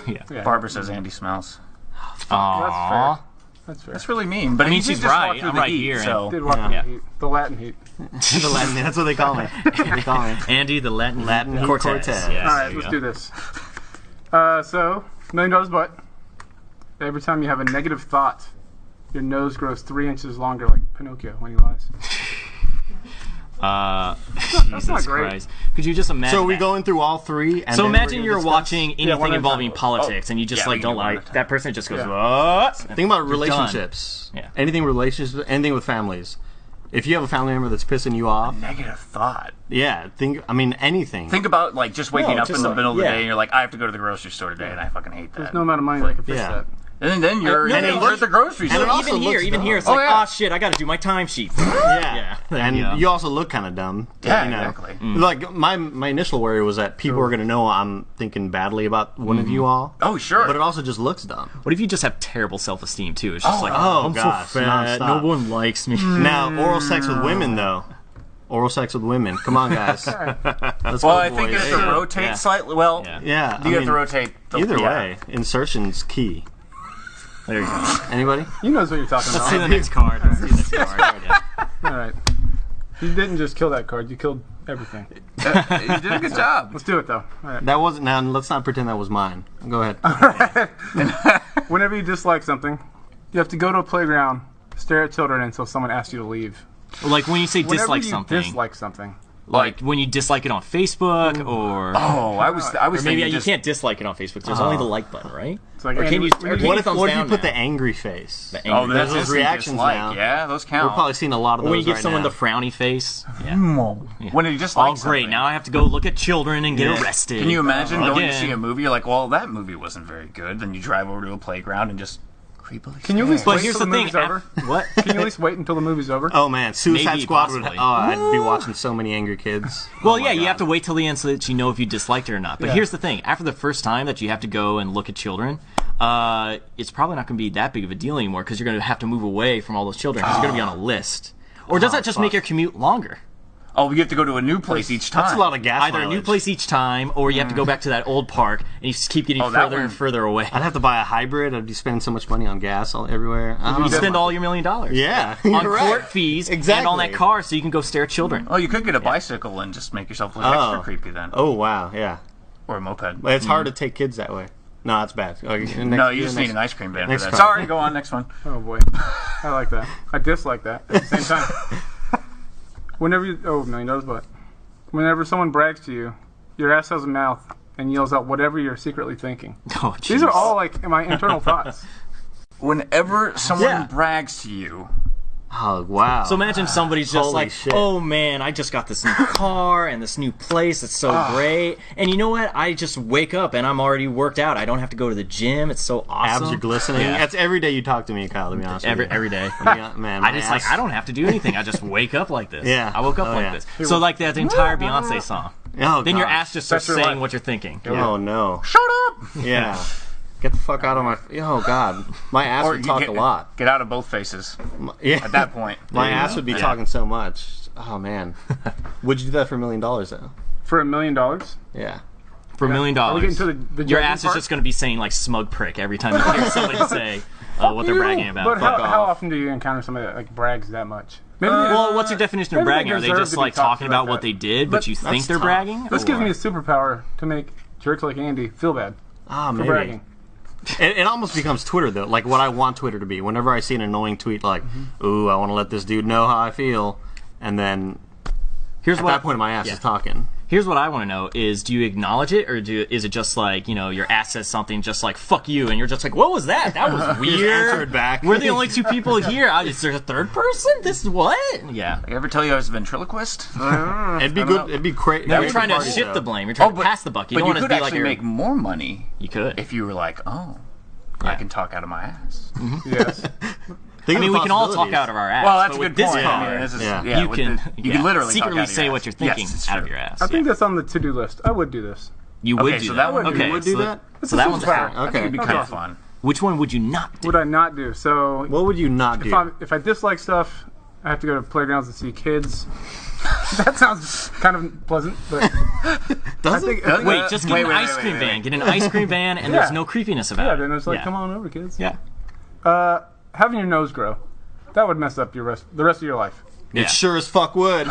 Yeah. Barbara says Andy smells. Aww. That's fair. That's really mean. But I mean, he she's just right. walked through I'm the right heat, here. So. Did walk in the heat. The Latin heat. The Latin, that's what they call me. They call me. Andy, the Latin Cortez. Yes, All right, let's do this. So, $1 million but every time you have a negative thought, your nose grows 3 inches longer, like Pinocchio when he lies. Jesus not great. Christ. Could you just imagine So are we that? going through all three? And So then imagine we're you're gonna discuss? watching one anything at a involving time. politics, and you just yeah, we like can don't do one like at a time. that person just goes, Yeah. what? Think about You're relationships. done. Yeah. Anything relationships, anything with families. If you have a family member that's pissing you off, Negative thought. yeah, anything. Think about like just waking No, up just in the like- middle of the yeah. day and you're like, I have to go to the grocery store today, and I fucking hate that. There's no amount of money that can fix Yeah. that. And then you're No, no, you're at the grocery and store. it also Even here, looks even dumb. here, it's Oh, like, yeah. oh shit, I gotta do my timesheet. Yeah, and Yeah. you also look kind of dumb. Yeah, you know? exactly. Like my initial worry was that people are going to know I'm thinking badly about one of you all. Oh, sure. But it also just looks dumb. What if you just have terrible self-esteem too? It's just like, oh, I'm gosh, so fat, nonstop. no one likes me. Now, oral sex with women though. Oral sex with women. Come on, guys. Let's Well, go, I think you boys. have to rotate Yeah. slightly. Well, Yeah. Yeah, you have to rotate. Either yeah. way, insertion's key. There you go. Anybody? You knows what you're talking Let's see about. the next card. Let's see the next card. Yeah. All right. You didn't just kill that card. You killed everything. You did a good job. Let's do it, though. All right. That wasn't. Now let's not pretend that was mine. Go ahead. Whenever you dislike something, you have to go to a playground, stare at children until someone asks you to leave. Like when you say Whenever dislike you something, dislike something. like when you dislike it on Facebook, or Oh, I was or maybe thinking you just, can't dislike it on Facebook. There's only the like button, right? It's like, Or can you? when Or can What you if? thumbs What if you down put now? the angry face? The Oh, angry- that's those instant reactions dislike. now. Yeah, those We're count. probably seeing a lot of those when you give right someone now. the frowny face. Yeah. When you just Oh, like great! something. Now I have to go look at children and get Yeah. arrested. Can you imagine going to Again. see a movie? You're like, well, that movie wasn't very good. Then you drive over to a playground and just creepily. Can you at least But wait here's till the the thing. movie's over? What? Can you at least wait until the movie's over? Oh man, Suicide Maybe, Squad would. possibly. Oh, I'd be watching so many angry kids. Well, Oh, yeah, my you God. have to wait till the end so that you know if you disliked it or not. But Yeah. here's the thing: after the first time that you have to go and look at children, it's probably not going to be that big of a deal anymore because you're going to have to move away from all those children because you're going to be on a list. Or does that just make your commute longer? Oh, you have to go to a new place each time. That's a lot of gas. Either a new mileage. place each time, or you have to go back to that old park and you just keep getting Oh, that further one- and further away. I'd have to buy a hybrid. I'd be spending so much money on gas everywhere. I don't You know. spend all your $1 million. Yeah, On you're right. court fees and Exactly. on that car so you can go stare at children. Oh, you could get a bicycle and just make yourself look extra creepy then, Oh wow, yeah. or a moped. But it's hard to take kids that way. No, that's bad. Okay, No, you just need an ice cream van for next that. card. Sorry, go on, next one. Oh boy, I like that. I dislike that at the same time. Whenever you, $1 million but whenever someone brags to you, your ass has a mouth and yells out whatever you're secretly thinking. Oh, These are jeez. all like my internal thoughts. Whenever someone Yeah. brags to you, Oh wow. So imagine somebody's just Holy like, shit. oh man, I just got this new car and this new place. It's so great. And you know what? I just wake up and I'm already worked out. I don't have to go to the gym. It's so awesome. abs are glistening. Yeah. That's every day you talk to me, Kyle. To be honest, with you. Every day. Yeah, man. I my just ass- like I don't have to do anything. I just wake up like this. Yeah. I woke up Oh, like yeah. this. So like that entire Beyonce song. Oh, Then your gosh. ass just starts That's your saying life. what you're thinking. Oh no. shut up. Yeah. Get the fuck out of my. Oh god. My ass would you talk get, a lot. Get out of both faces Yeah. at that point. My ass would be talking so much. Oh man. Would you do that for $1 million though? For $1 million? Yeah. For $1 million, Are we getting to the your judging ass is part? just going to be saying like smug prick every time you hear somebody say what they're bragging about. But Fuck how off. often do you encounter somebody that like brags that much? Maybe Well, what's your definition of Maybe they bragging? Are they deserve just to be like talked talking about about what that. they did, but you think that's they're tough. bragging? this gives Or- me a superpower to make jerks like Andy feel bad Ah, for maybe. bragging. It almost becomes Twitter though, like what I want Twitter to be. Whenever I see an annoying tweet like, "Ooh, I want to let this dude know how I feel," and then Here's at what that point my ass is talking. Here's what I want to know: is do you acknowledge it, or is it just like your ass says something just like "fuck you," and you're just like, "What was that? That was You just answer weird." it back. We're the only two people here. Is there a third person? This is what? Yeah. I ever tell you I was a ventriloquist? It'd be good. It'd be great. Now you're trying to party, shift though. the blame. You're trying to but- pass the buck. You But don't you want to could be like actually you're- make more money You could. if you were like, oh, I can talk out of my ass. Yes. Think I mean, of we can all talk possibilities. out of our ass. Well, that's but a with good this point. car, I mean, this is, Yeah. you with can you can literally secretly talk out of say your what ass. you're thinking Yes, it's out of true. your ass. I think that's on the to-do list. I would do this. You would Okay, do so that. that one okay, You would do so that? So that one's superpower. fair. I think Okay. it'd be Okay. kind of fun. Which one would you not do? Would I not do? So What would you not do? if I dislike stuff, I have to go to playgrounds and see kids. That sounds kind of pleasant, but Does it? Wait, just get an ice cream van. Get an ice cream van, and there's no creepiness about yeah, it. then it's like, Yeah. come on over, kids. Yeah. Having your nose grow, that would mess up the rest of your life. Yeah. It sure as fuck would.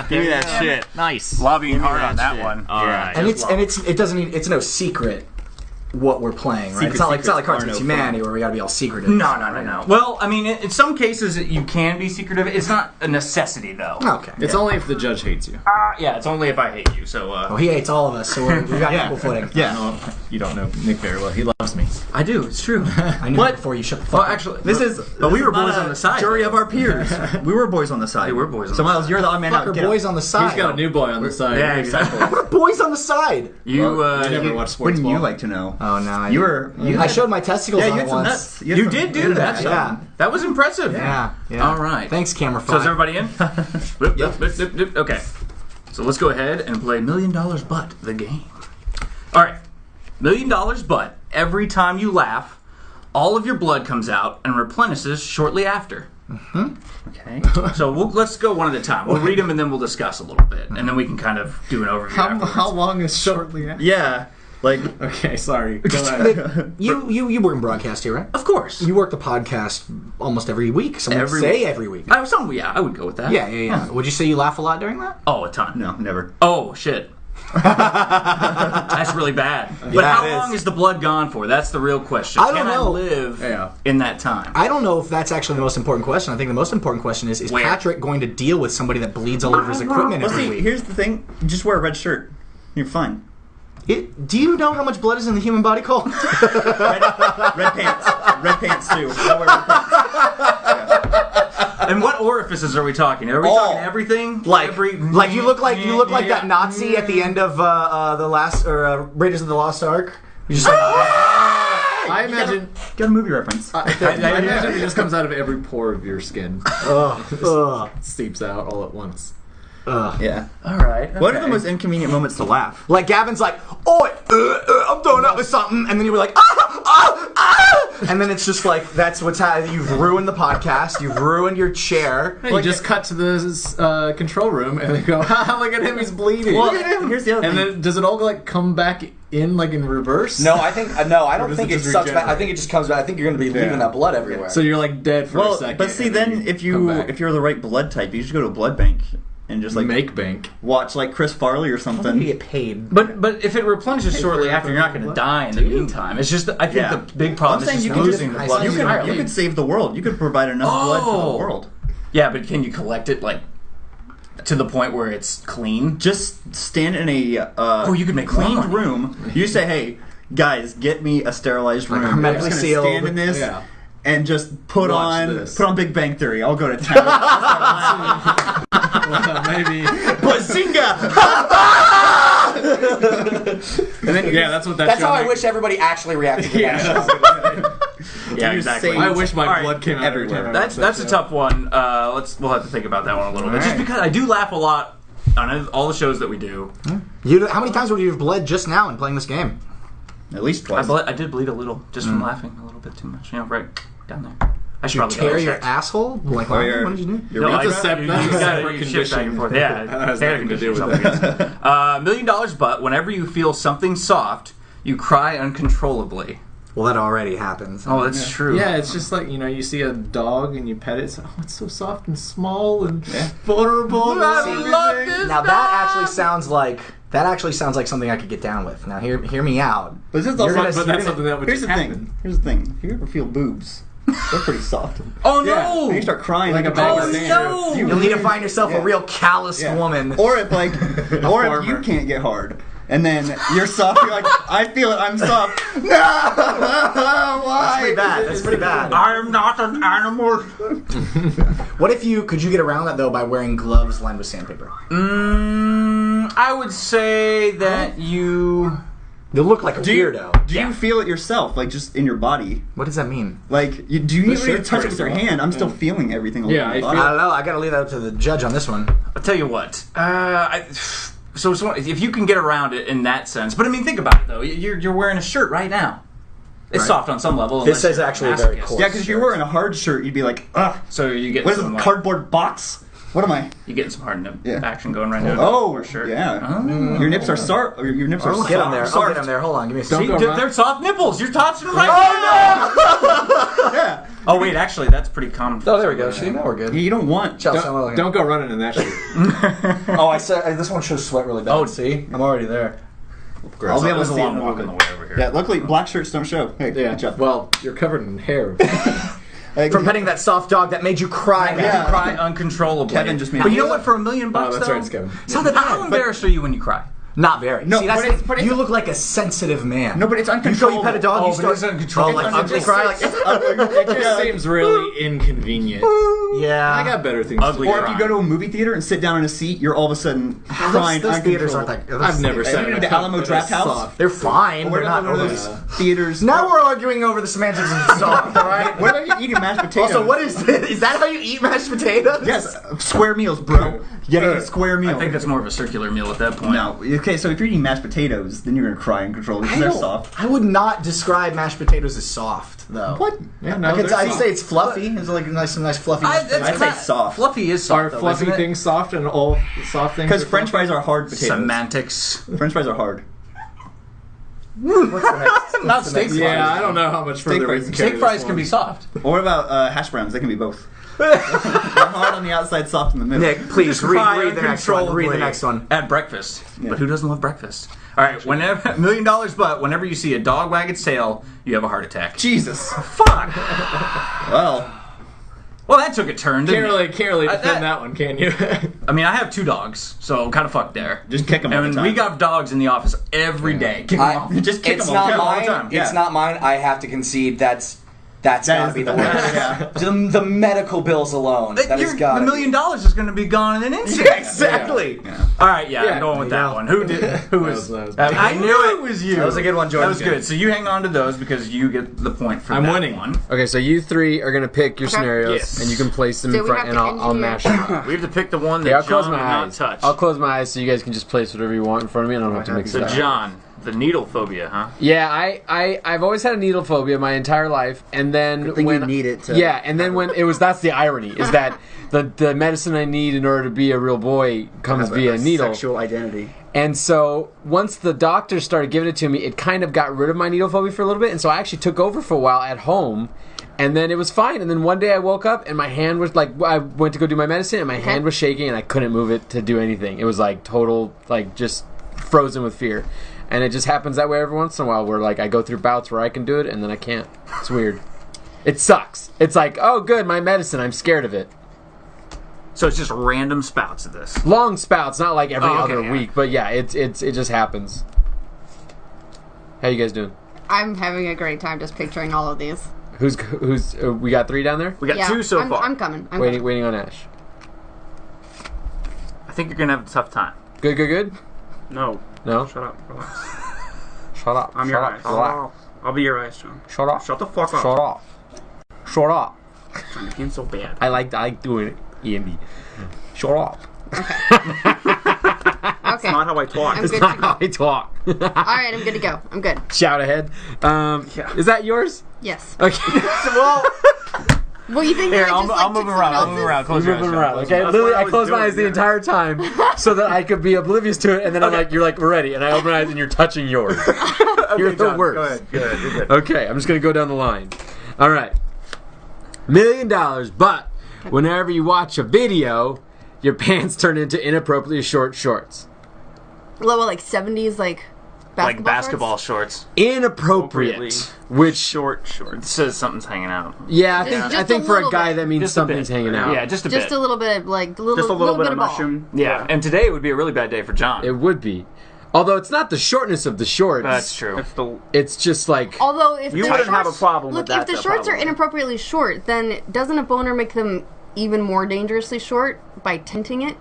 Give me that shit. Nice. Lobbying hard on that that shit. one. All right. And it's no secret what we're playing, right? It's not like Cards Against Humanity where we gotta be all secretive. No. Well, I mean, in some cases you can be secretive. It's not a necessity, though. Okay. It's only if the judge hates you. Yeah, it's only if I hate you. So. Well, he hates all of us, so we got equal footing. Yeah. You don't know Nick very well. He loves me. I do. It's true. I knew it before you shut the fuck Well, up. actually, This is. But we were not boys a on the side. Jury of our peers. We were boys on the side. We were boys on So the Miles, side. you're the odd man out. Fucker Get boys out. on the side. He's got a new boy on the side. Yeah, exactly. What are boys on the side? You. You never watched sports Wouldn't ball. you like to know? Oh no, You were. I showed my testicles Yeah, on you it had some once. nuts. had You some- did do that. Yeah. That was impressive. Yeah. All right. Thanks, camera So is 5. everybody in? Yep. Okay. So let's go ahead and play $1 Million Butt, the game. All right. $1 Million Butt. Every time you laugh, all of your blood comes out and replenishes shortly after. Okay. So let's go one at a time. We'll read them and then we'll discuss a little bit, and then we can kind of do an overview. afterwards. How long is shortly after? Yeah. Like. Okay, sorry. Go ahead. You work in broadcast here, right? Of course. You work the podcast almost every week. Some would say every week. I would go with that. Yeah. Would you say you laugh a lot during that? Oh, a ton. No, never. Oh, shit. That's really bad. But Yeah, how it is. long is the blood gone for? That's the real question. I don't Can know. I live Yeah. in that time? I don't know if that's actually the most important question. I think the most important question is Where? Patrick going to deal with somebody that bleeds all over his equipment Well, every see, week? here's the thing. You just wear a red shirt. You're fine. Do you know how much blood is in the human body, Cole? Red pants. Red pants too. I wear red pants. And what orifices are we talking? Are we All. talking everything? like you look like that Nazi at the end of the last Raiders of the Lost Ark. You just like, I imagine. Got a movie reference. I imagine it just comes out of every pore of your skin. ugh. Seeps out all at once. Yeah. All right. What are the most inconvenient moments to laugh? Like Gavin's like, "Oi, I'm throwing up with something," and then you were like, and then it's just like that's what's happening. You've ruined the podcast. You've ruined your chair. You just cut to the control room and they go, "Ha, look at him, he's bleeding." Well, here's the other and thing. then does it all like come back in like in reverse? No, I think no. I don't does think it it just sucks back. I regenerate? think it just comes back. I think you're going to be leaving that blood everywhere. So you're like dead for a Well, second. but see, and then if you're the right blood type, you just go to a blood bank and just like make bank. watch like Chris Farley or you something. get paid. But if it replenishes shortly after, you're not going to die in the meantime. It's just I think Yeah. the big problem I'm saying is you just can losing just- the blood you entirely. could save the world. You could provide enough blood for the world. Yeah, but can you collect it like to the point where it's clean? Just stand in a you could make cleaned money. room. You say, "Hey, guys, get me a sterilized room. hermetically I'm just sealed. gonna stand in this Yeah. and just put Watch on this. Big Bang Theory. I'll go to town." Maybe. Bazinga! And then that's what that. That's show how I makes- wish everybody actually reacted to that show. Yeah, You exactly. save- I wish my All right. blood came out every Everywhere. time I That's watched a that tough one. We'll have to think about that one a little bit. Just because I do laugh a lot on all the shows that we do. How many times would you have bled just now in playing this game? At least twice. I did bleed a little just from laughing a little bit too much. Right down there. I should probably Tear go your check. asshole? Like, Or your- what did you do? your No, right- I- That's a sep- you that's a gotta- separate you shift back and condition. forth. Yeah, That has they nothing to do with condition something. $1 Million Butt. Whenever you feel something soft, you cry uncontrollably. Well, that already happens. Oh, that's true. Yeah, it's just like, you see a dog and you pet it. It's like, oh, it's so soft and small and vulnerable. and everything. Now that actually sounds like something I could get down with. Now hear me out. But this is You're also, gonna- But that's something that would here's just the happen. thing. Here's the thing. If you ever feel boobs, they're pretty soft. Oh Yeah. no! And you start crying Like a like bag Oh of sand. no! You'll need to find yourself Yeah. a real callous Yeah. woman. Or if you can't get hard, and then you're soft, you're like, I feel it, I'm soft. No, why? That's pretty bad. I'm not an animal. What if could you get around that though by wearing gloves lined with sandpaper? I would say that you. You look like a weirdo. Do you feel it yourself, like just in your body? What does that mean? Like, do you even shirt's touch it pretty with your soft. hand? I'm still feeling everything all Yeah, over I my body. I don't know. I gotta leave that up to the judge on this one. I'll tell you what. So if you can get around it in that sense, but I mean, think about it though. You're wearing a shirt right now. It's Right. soft on some level. This unless is you're actually a very masochist. cool. Yeah, because if you're wearing a hard shirt, you'd be like, ugh. So you get What is some, this, cardboard box? What am I? You getting some hard nip Yeah. action going right now? Oh, for sure. yeah. Your nips are soft. Your nips are soft. Get him there. I'll get him there. Hold on. Give me a Don't second. go They're soft nipples. You're touching them right now. Yeah. Oh wait, actually, that's pretty common. Oh, there we go. See, now we're good. You don't want. Don't go running in that shit. Oh, I said this one shows sweat really bad. Oh, see, I'm already there. I'll be able to There's a see it long in a walk little on bit. the way over here. Yeah, luckily black shirts don't show. Hey, Yeah. good job. Well, you're covered in hair. From petting that soft dog that made you cry. You cry uncontrollably. Kevin just made But me you know laugh. what? For $1 million, Oh, that's though, right, it's Kevin. It's not that how bad. embarrassed are you when you cry? Not very. No, See, that's but it's- you look like a sensitive man. No, but it's You go, uncontrollable. you pet a dog, you start uncontrollable. like It's ugly cry. Like, It just seems really inconvenient. yeah. I got better things Ugly to Or do. if you go to a movie theater and sit down in a seat, you're all of a sudden crying Those theaters uncontrollable. aren't that good. I've never Have sat you in been a to Alamo cup Draft that is House? soft. They're fine. What They're not. about one of those theaters? Now we're arguing over the semantics of soft. All right. What about you eating mashed potatoes? Also, what is this? Is that how you eat mashed potatoes? Yes, square meals, bro. You gotta eat a square meal. I think that's more of a circular meal at that point. No, okay, so if you're eating mashed potatoes, then you're gonna cry uncontrollably because they're soft. I would not describe mashed potatoes as soft, though. What? Yeah, no, I'd they're say it's fluffy. It's like some nice fluffy. I'd say soft. Fluffy is soft. Are though, fluffy isn't it? things soft and all soft things? Because are French fluffy? fries are hard potatoes. Semantics. French fries are hard. What's the next? Not steak fries. Yeah, I don't know how much further we fries. can carry Steak fries this can be one. soft. Or what about hash browns? They can be both. They're hard on the outside, soft in the middle. Nick, please Cry read the next one. Read the uncontrollably next one. At breakfast. Yeah. But who doesn't love breakfast? All right, whenever $1 million, but whenever you see a dog wag its tail, you have a heart attack. Jesus. Fuck. Well, Well, that took a turn. Didn't Can't really defend that- that one, can you? I mean, I have 2 dogs, so kind of fucked there. just kick them all the And time. we got dogs in the office every day. Kick 'em off. Just kick It's them all not the mine. time. It's not mine. I have to concede that's gotta is be the the worst. best, The medical bills alone. That has The got $1 million is going to be gone in an instant. Exactly. All right, yeah, Yeah, I'm going with there you that go. one. Who did? Who was? That was I knew it was you. That was a good one, Jordan. That was good. So you hang on to those because you get the point for I'm that winning. one. Okay, so you three are gonna pick your Okay. scenarios, Yes. and you can place them So in we front, have and to I'll engineer- mash them up. We have to pick the one that Yeah, I'll close John would my not eyes. touch. I'll close my eyes so you guys can just place whatever you want in front of me, and I don't have to mix So it up. John, the needle phobia, huh? Yeah, I've always had a needle phobia my entire life, and then thing when you need it to- yeah, and then when it was that's the irony is that the medicine I need in order to be a real boy comes via a needle. Sexual identity. And so once the doctor started giving it to me, it kind of got rid of my needle phobia for a little bit, and so I actually took over for a while at home. And then it was fine. And then one day I woke up and my hand was like, I went to go do my medicine and my hand was shaking and I couldn't move it to do anything. It was like total, like just frozen with fear. And it just happens that way every once in a while where like I go through bouts where I can do it and then I can't. It's weird. It sucks. It's like, oh good, my medicine, I'm scared of it. So it's just random spouts of this. Long spouts, not like every Oh, okay, other yeah. week, but yeah, it just happens. How you guys doing? I'm having a great time just picturing all of these. Who's we got 3 down there? We got 2 so I'm, far. I'm coming. I'm Waiting on Ash. I think you're gonna have a tough time. Good? No. No? Shut up. Relax. Shut up. I'm your eyes. Relax. I'll be your eyes, John. Shut up. Shut the fuck up. Shut up. Shut up. I'm being so bad. I like doing it, EMB. Shut up. Okay. Not how I talk. I'm good to Not go. how I talk. All right, I'm good to go. I'm good. Shout ahead. Is that yours? Yes. Okay. Well, Well, you think here, that I I'll just, like, move took around. I'll someone move around. Close your eyes. Moving John. around. Close Okay. your eyes. Literally, I was closed my doing, eyes the yeah. entire time so that I could be oblivious to it, and then I'm like, we're ready, and I open my eyes and you're touching yours. You're the John, worst. Go ahead. Good. You're good. Okay, I'm just gonna go down the line. All right, $1 million, but whenever you watch a video, your pants turn into inappropriately short shorts. Well, like 70s, like basketball Like basketball shorts. Inappropriate, which Short shorts. It says something's hanging out. yeah, Just I think a for a little guy bit. that means Just a something's bit. hanging out. Yeah, just a Just bit. a little bit, like Just a little bit of ball. mushroom. Yeah, and today would be a really bad day for John. It would be, although it's not the shortness of the shorts. That's true. It's the It's just like Although if You the wouldn't have a shorts- problem with look, that, if the though, shorts are probably. inappropriately short, then doesn't a boner make them even more dangerously short by tinting it?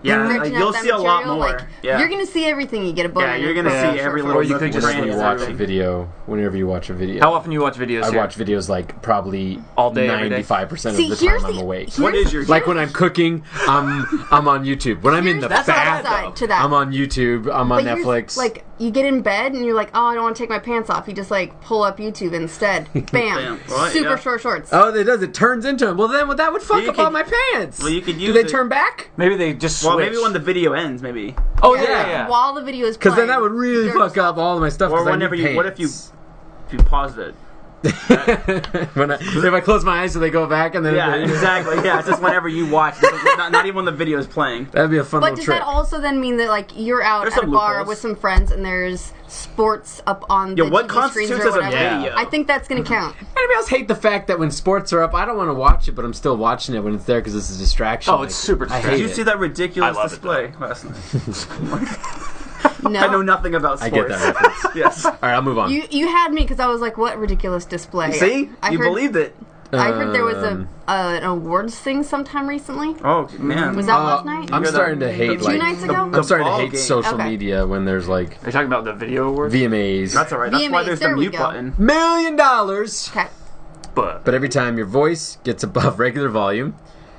yeah. Stretching out You'll that see a lot material? more. Like, yeah. You're gonna see everything you get a boner. Yeah, you're in gonna for see short every shorts. little Or you could nook and just cranny whenever you of watch a everything. video. Whenever you watch a video, How often you watch videos? I here? watch videos like probably All day, every day? 95% See, of the here's time I'm the- awake. What is your Like when I'm cooking, I'm on YouTube. When I'm in the Here's the bath, upside to that. I'm on YouTube. I'm on But here's, Netflix. Like you get in bed and you're like, oh, I don't want to take my pants off. You just like pull up YouTube instead. Bam. Right, Super yeah. short shorts. Oh, it does. It turns into them. Well, then that would fuck You up could- all my pants. well, you could Do use they it- turn back? Maybe they just switch. Well, maybe when the video ends, maybe. Oh yeah. While the video is Because playing. then that would really you're fuck up all of my stuff. Or 'cause I whenever need you, what if you pants. paused it? If I close my eyes, so they go back, and then Yeah, exactly. Yeah, it's just whenever you watch. Not even when the video is playing. that'd be a fun But little does trick. that also then mean that like you're out There's at a some bar loopholes. with some friends and there's sports up on Yo, the what TV screens constitutes or as a whatever? video? I think that's gonna count. Anybody else hate the fact that when sports are up, I don't want to watch it, but I'm still watching it when it's there because it's a distraction. Oh, it's super I hate Did you it. see that ridiculous I love it, display last night? No. I know nothing about sports. I get that reference. Yes. All right, I'll move on. You had me because I was like, what ridiculous display? See? I you heard, believed it. I heard there was an awards thing sometime recently. Oh, man. Was that last night? I'm starting to hate Two like nights ago? I'm starting to ball hate game. social Okay. media when there's like Are you talking about the video awards? VMAs. That's all right. That's why VMAs, there's the there we mute go. button. $1 million. Okay. But But every time your voice gets above regular volume,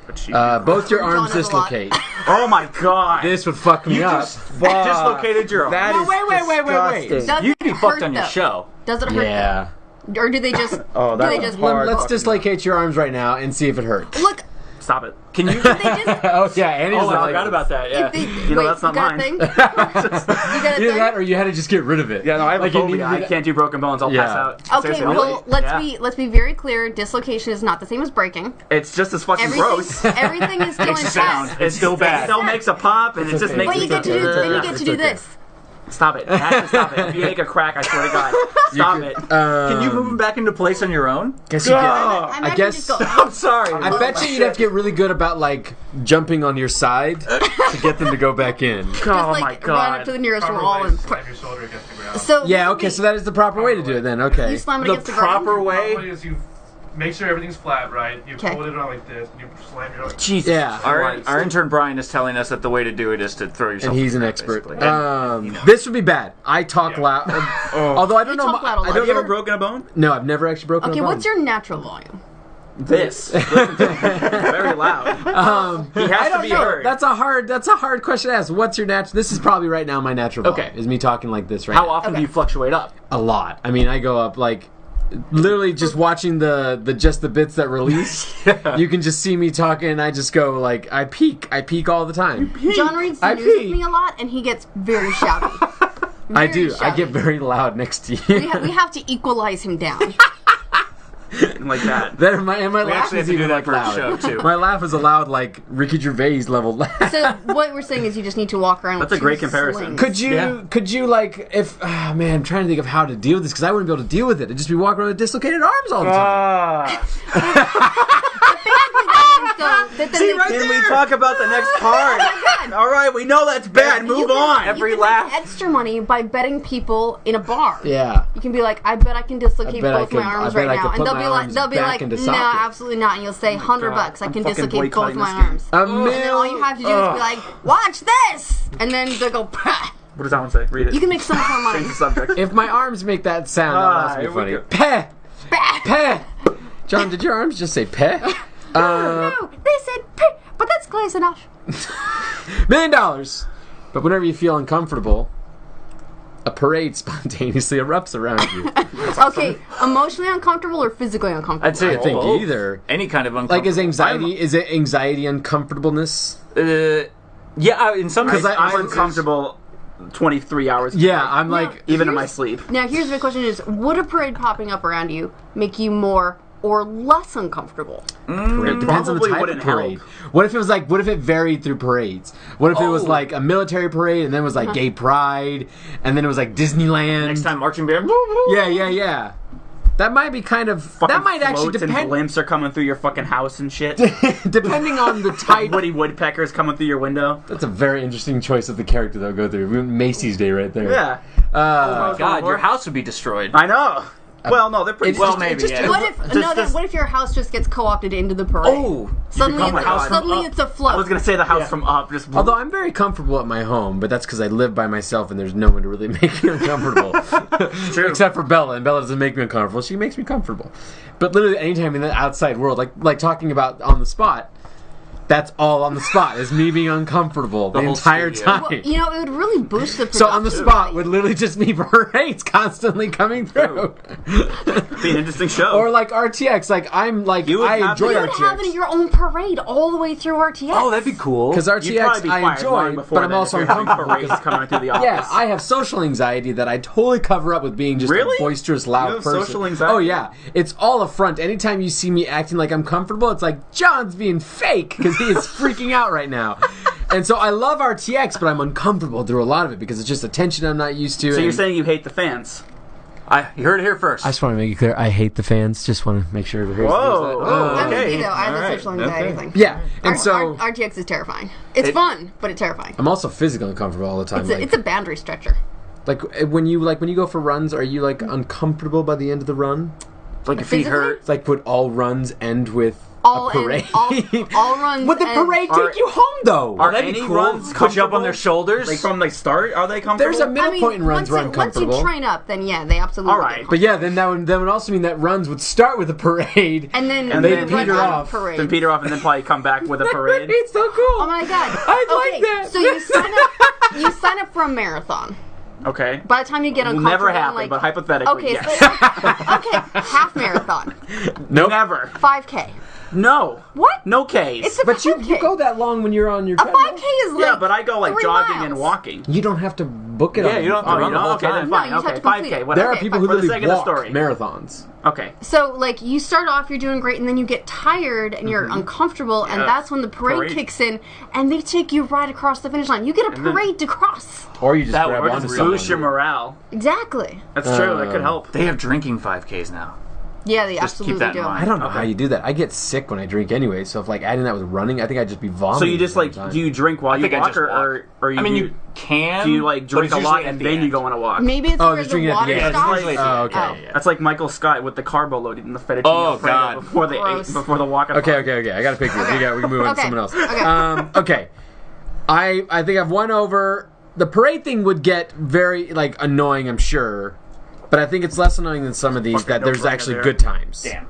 But both your John arms has a lot. dislocate. oh, my God. This would fuck me up. dislocated your arm. That is Wait. disgusting. Does you it can be hurt, fucked on your though? show. Does it hurt? Yeah. though? Or do they just? Oh, do that they was just hard. Let's dislocate your arms right now and see if it hurts. look? Stop it. Can you? They just. Oh yeah, Annie's Oh, I like, forgot about that. Yeah. You know, that's not you got mine. A thing? you got a Either thing? that or you had to just get rid of it. Yeah, no, I have Like, a you phobia. needed- I can't do broken bones. I'll Yeah. pass out. Okay, Seriously, well, really? let's be very clear. Dislocation is not the same as breaking. It's just as fucking gross. Everything is still intact. It's still bad. It still makes a pop, and it just makes But you it get to do. Then you get to do okay. this. Stop it. I have to stop it. If you make a crack, I swear to God. Stop it. Can you move them back into place on your own? Guess you get, I'm I actually guess. just go. I'm sorry. I bet you'd have to get really good about like jumping on your side to get them to go back in. Just Oh, like my run up God. to the nearest Proper wall way and. is slam your shoulder against the ground. So Yeah, okay, so that is the proper way to do it then. Okay. you slam it The against the ground. proper Proper way. way is you make sure everything's flat, right? You Okay. hold it on like this, and you slam your shoulder. Jesus. Yeah. Our intern Brian is telling us that the way to do it is to throw yourself. And he's in an the expert. basically. And, This would be bad. I talk Yeah. loud. Although I don't You know. talk loud a lot. I Have don't you ever know. broken a bone? No, I've never actually broken Okay, a bone. what's your natural volume? This. Listen to me. Very loud. He has I to don't be know. heard. That's a hard question to ask. What's your natural? This is probably right now my natural volume. Okay. Is me talking like this right How now. often do you fluctuate up? A lot. I mean, I go up like literally just watching the just the bits that release. You can just see me talking, and I just go like I peak all the time. John reads the I news with pee. me a lot, and he gets very shouty. I Very do. I shouty. get very loud next to you. We have to equalize him down. Like that. and my we laugh actually have is to do even that like for a loud. show too. My laugh is a loud like Ricky Gervais level laugh. So what we're saying is you just need to walk around. That's with a great two comparison. slings. Could you like if man, I'm trying to think of how to deal with this because I wouldn't be able to deal with it. I'd just be walking around with dislocated arms all the time. Can we talk about the next card? All right, we know that's bad. Move on. You can make extra money by betting people in a bar. Yeah. You can be like, I bet I can dislocate I bet I both could- my arms I bet right I could now, and put they'll my be like, arms back into no, socket. absolutely not, and you'll say $100. I can fucking dislocate both boycotting my this game. arms. A And then all you have to do is be like, watch this, and then they'll go. Pah. What does that one say? Read it. You can make so much more money. Change the subject. If my arms make that sound, that must be here we funny. go. Peh! Bah. Peh! John, did your arms just say peh? No, they said, "Pah," but that's close enough. $1 million. But whenever you feel uncomfortable, a parade spontaneously erupts around you. Okay, emotionally uncomfortable or physically uncomfortable? I'd say I think both. either. Any kind of uncomfortable. Like, is it anxiety uncomfortableness? Yeah, in some cases, I'm uncomfortable 23 hours. Yeah, I'm like, even in my sleep. Now, here's the question: is would a parade popping up around you make you more or less uncomfortable? it depends on the Probably type of wouldn't parade. help. What if it was like, what if it varied through parades? What if it was Oh. like a military parade and then it was like gay pride and then it was like Disneyland? Next time, marching band. Yeah. That might be kind of, that might actually floats and depend, blimps are coming through your fucking house and shit. depending on the type. Woody woodpeckers coming through your window. That's a very interesting choice of the character they'll go through. Macy's Day right there. Yeah. God, your house would be destroyed. I know. Well, no, they're pretty. Well, maybe. Yeah. What if what if your house just gets co-opted into the parade? Oh, suddenly, become a house from suddenly up. it's a float. I was gonna say the house from up. Just Although I'm very comfortable at my home, but that's because I live by myself and there's no one to really make me uncomfortable. True. Except for Bella, and Bella doesn't make me uncomfortable. She makes me comfortable. But literally anytime in the outside world, like talking about on the spot, That's all on the spot. Is me being uncomfortable the entire time. Well, you know, it would really boost the production. So on the spot would literally just be parades constantly coming through. Be an interesting show. Or like RTX. Like I'm like I enjoy You would RTX. have your own parade all the way through RTX. Oh, that'd be cool. Because RTX I enjoy, but I'm also uncomfortable. Parades coming through the office. Yeah, I have social anxiety that I totally cover up with being just a boisterous, loud You have person. social anxiety? Oh yeah, it's all a front. Anytime you see me acting like I'm comfortable, it's like John's being fake because he is freaking out right now. And so I love RTX, but I'm uncomfortable through a lot of it because it's just a tension I'm not used to. So you're saying you hate the fans? You heard it here first. I just want to make it clear, I hate the fans. Just want to make sure everybody hears that. I'm with you, though. I have the social anxiety thing. Yeah, and so RTX is terrifying. It's fun, but it's terrifying. I'm also physically uncomfortable all the time. It's a boundary stretcher. Like when you go for runs, are you like uncomfortable by the end of the run? Like your feet hurt? It's like would all runs end with all a parade? All runs. Would the parade take you home though? Are any runs put you up on their shoulders? Like from the start, are they comfortable? There's a middle point in runs where I'm comfortable. Once you train up, then yeah, they absolutely. All right, but yeah, then that would also mean that runs would start with a parade, and then they'd peter off. Then peter off, and then probably come back with a parade. It's so cool. Oh my god, I like that. So you sign up for a marathon. Okay. By the time you get uncomfortable, never happen, but hypothetically, okay, yes. so, okay, half marathon. Nope. Never. 5K. No. What? No Ks. It's a But 5K. you go that long when you're on your a 5K is like but I go like 3 jogging miles. and walking. You don't have to book it. Yeah, you don't have to run the whole time. time. Fine. No, you just Okay, have to complete 5K. it. Whatever. There are people who For the literally sake of the walk story. marathons. Okay. So, like, you start off, you're doing great, and then you get tired, and you're uncomfortable, and that's when the parade kicks in, and they take you right across the finish line. You get a parade to cross. Or you just That grab would onto boost someone. your morale. Exactly. That's true. That could help. They have drinking 5Ks now. Yeah, they Just absolutely keep that do. in mind. I don't know how you do that. I get sick when I drink anyway, so if like adding that with running, I think I'd just be vomiting. So you just like, do you drink while you walk, or you? I mean, you can. Do you like drink a lot and then you go on a walk? Maybe it's where the water stops. Oh, okay. That's like Michael Scott with the carbo loaded in the fettuccine Alfredo before they ate, before the walk. Okay. I gotta pick this. We can move on to someone else. Okay. Okay. I think I've won over. The parade thing would get very like annoying, I'm sure, but I think it's less annoying than some of these that there's actually good times. Damn.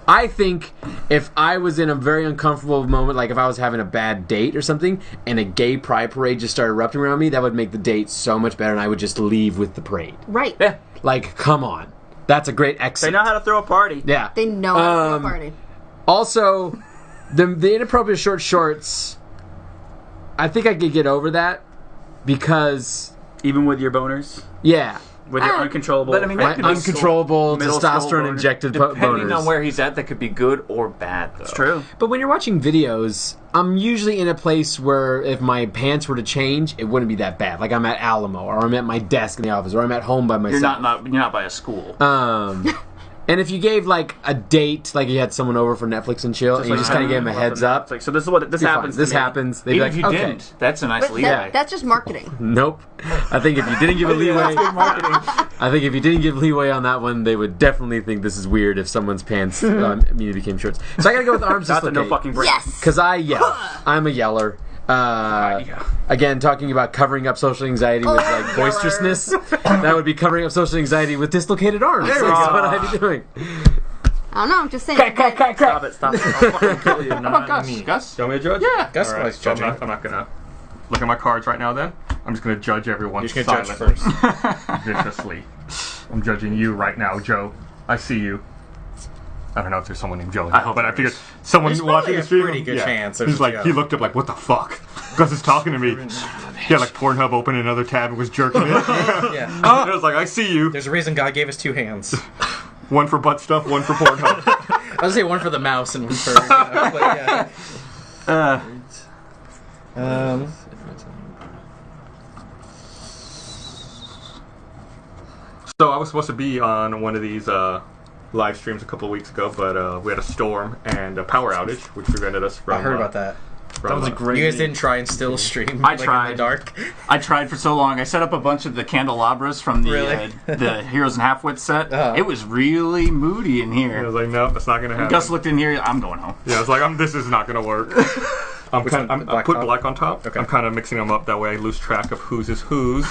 I think if I was in a very uncomfortable moment, like if I was having a bad date or something, and a gay pride parade just started erupting around me, that would make the date so much better, and I would just leave with the parade. Right. Yeah. Like, come on. That's a great exit. They know how to throw a party. Yeah. They know how to throw a party. Also, the inappropriate short shorts, I think I could get over that because... Even with your boners? Yeah. With your uncontrollable... But I mean, that could be uncontrollable middle testosterone-injected depending boners. on where he's at, that could be good or bad, though. It's true. But when you're watching videos, I'm usually in a place where if my pants were to change, it wouldn't be that bad. Like I'm at Alamo, or I'm at my desk in the office, or I'm at home by myself. You're not by a school. And if you gave like a date, like you had someone over for Netflix and chill, and you just kind of gave them a heads up. So this is what this happens. This to me. happens. They'd be Even like, if you okay. didn't, that's a nice But leeway. that's just marketing. Nope. I think if you didn't give a leeway, I think if you didn't give leeway on that one, they would definitely think this is weird if someone's pants immediately became shorts. So I gotta go with arms dislocated. No fucking break. Yes. Because I yell. I'm a yeller. Again, talking about covering up social anxiety with like boisterousness, that would be covering up social anxiety with dislocated arms. That's what I'd be doing. I don't know, I'm just saying. Stop it. I'll fucking kill you. Oh my gosh. Gus, you want me to judge? Yeah. Gus All right, likes so judging. I'm not gonna look at my cards right now. Then I'm just gonna judge everyone. You're just gonna judge first. Viciously. I'm judging you right now, Joe. I see you. I don't know if there's someone named Joe, but I figured someone There's watching probably the a stream. pretty good chance there's He's like, Joe. he looked up like, what the fuck? Gus is talking to me. He had like Pornhub open another tab and was jerking it. Yeah. I was like, I see you. There's a reason God gave us 2 hands. One for butt stuff, one for Pornhub. I was gonna say one for the mouse and one for. But yeah. So I was supposed to be on one of these live streams a couple of weeks ago, but we had a storm and a power outage, which prevented us from... I heard about that. That was a great. You guys didn't try and still stream. I like, tried. in the dark. I tried for so long. I set up a bunch of the candelabras from the the Heroes and Halfwits set. It was really moody in here. I was like, no, that's not going to happen. Gus looked in here. I'm going home. Yeah, I was like, this is not going to work. I put black on top. Okay. I'm kind of mixing them up. That way I lose track of whose is whose.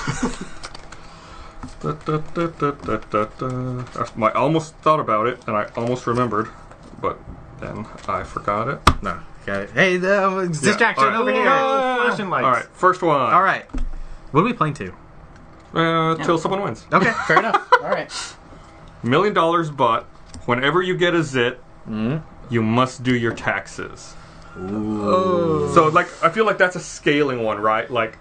I almost thought about it, and I almost remembered, but then I forgot it. No. Okay. Hey, distraction All right. over here. Flashing lights. All right, first one. All right. What are we playing to? Till someone wins. Okay, fair enough. All right. $1 million, but whenever you get a zit, you must do your taxes. Ooh. So, like, I feel like that's a scaling one, right? Like,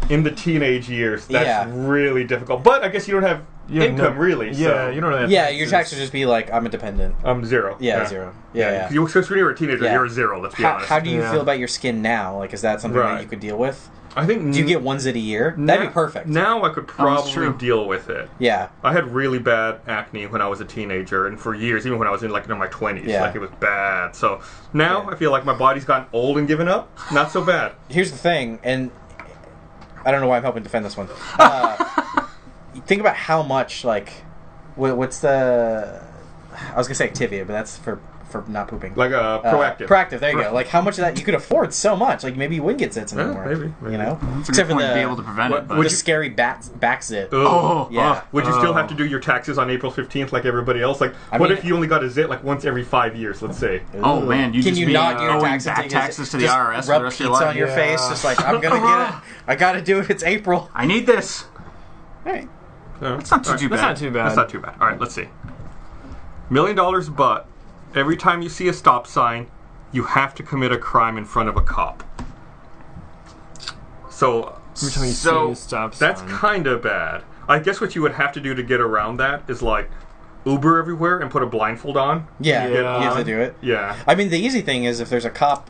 in the teenage years, that's really difficult. But I guess you don't have income, really. Yeah, so. you don't have Yeah, your taxes would just be like, I'm a dependent. I'm zero. Yeah, zero. Yeah. Because when you were a teenager, Yeah. you were zero, let's be honest. How do you feel about your skin now? Like, is that something that you could deal with? I think. Do you get one zit a year? That'd be perfect. Now I could probably deal with it. Yeah. I had really bad acne when I was a teenager, and for years, even when I was in my 20s, like it was bad. So now I feel like my body's gotten old and given up. Not so bad. Here's the thing, and I don't know why I'm helping defend this one. Think about how much, like, what's the? I was gonna say Activia, but that's for not pooping. Like proactive. Proactive. There you go. Like how much of that you could afford so much. Like maybe you wouldn't get zits anymore. Maybe. You know, it's except for to be able to prevent it. But the scary back zit. Yeah. Would you still have to do your taxes on April 15th like everybody else? Like, what if you only got a zit like once every 5 years? Let's say. Oh man, can you not do your taxes to the IRS? Rub pizza on your face, just like I'm gonna get it. I gotta do it. It's April. I need this. All right. That's not too bad. That's not too bad. That's not too bad. All right, let's see. $1 million, but every time you see a stop sign, you have to commit a crime in front of a cop. So, every time you see a stop sign. That's kind of bad. I guess what you would have to do to get around that is like Uber everywhere and put a blindfold on. Yeah, you have to do it. Yeah. I mean, the easy thing is if there's a cop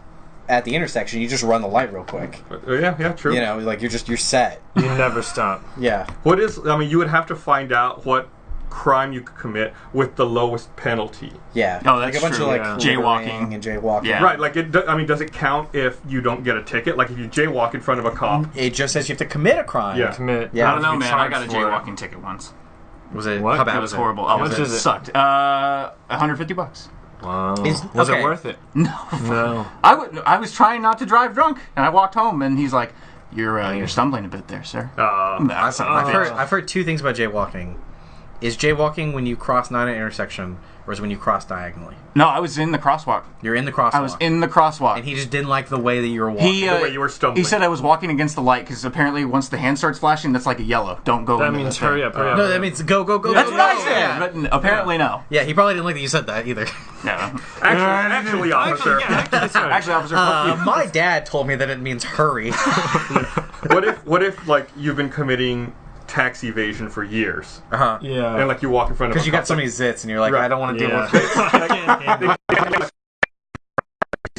at the intersection, you just run the light real quick. Yeah, true. You know, like you're set. You never stop. Yeah. You would have to find out what crime you could commit with the lowest penalty. Yeah. Oh, that's like a bunch true. of like jaywalking and jaywalking. Yeah. Right, like does it count if you don't get a ticket? Like if you jaywalk in front of a cop? It just says you have to commit a crime. Yeah. Commit. Yeah. I don't know, man. I got a jaywalking ticket once. Was it? What? How bad It was horrible. How much is it? Sucked. $150. Wow. Was it worth it? No. I was trying not to drive drunk, and I walked home, and he's like, "You're stumbling a bit there, sir." I've heard two things about jaywalking. Is jaywalking when you cross not an intersection, or is it when you cross diagonally? No, I was in the crosswalk. You're in the crosswalk. I was in the crosswalk. And he just didn't like the way that you were walking. The way you were stumbling. He said I was walking against the light because apparently once the hand starts flashing, that's like a yellow. Don't go. That into means the thing. hurry up. No, that means go. That's what I said. But apparently no. Yeah, he probably didn't like that you said that either. No. Actually, officer. Actually, officer. Fuck you. My dad told me that it means hurry. What if like you've been committing tax evasion for years? Yeah. And like you walk in front of Because you got so many zits and you're like, I don't want to deal with it.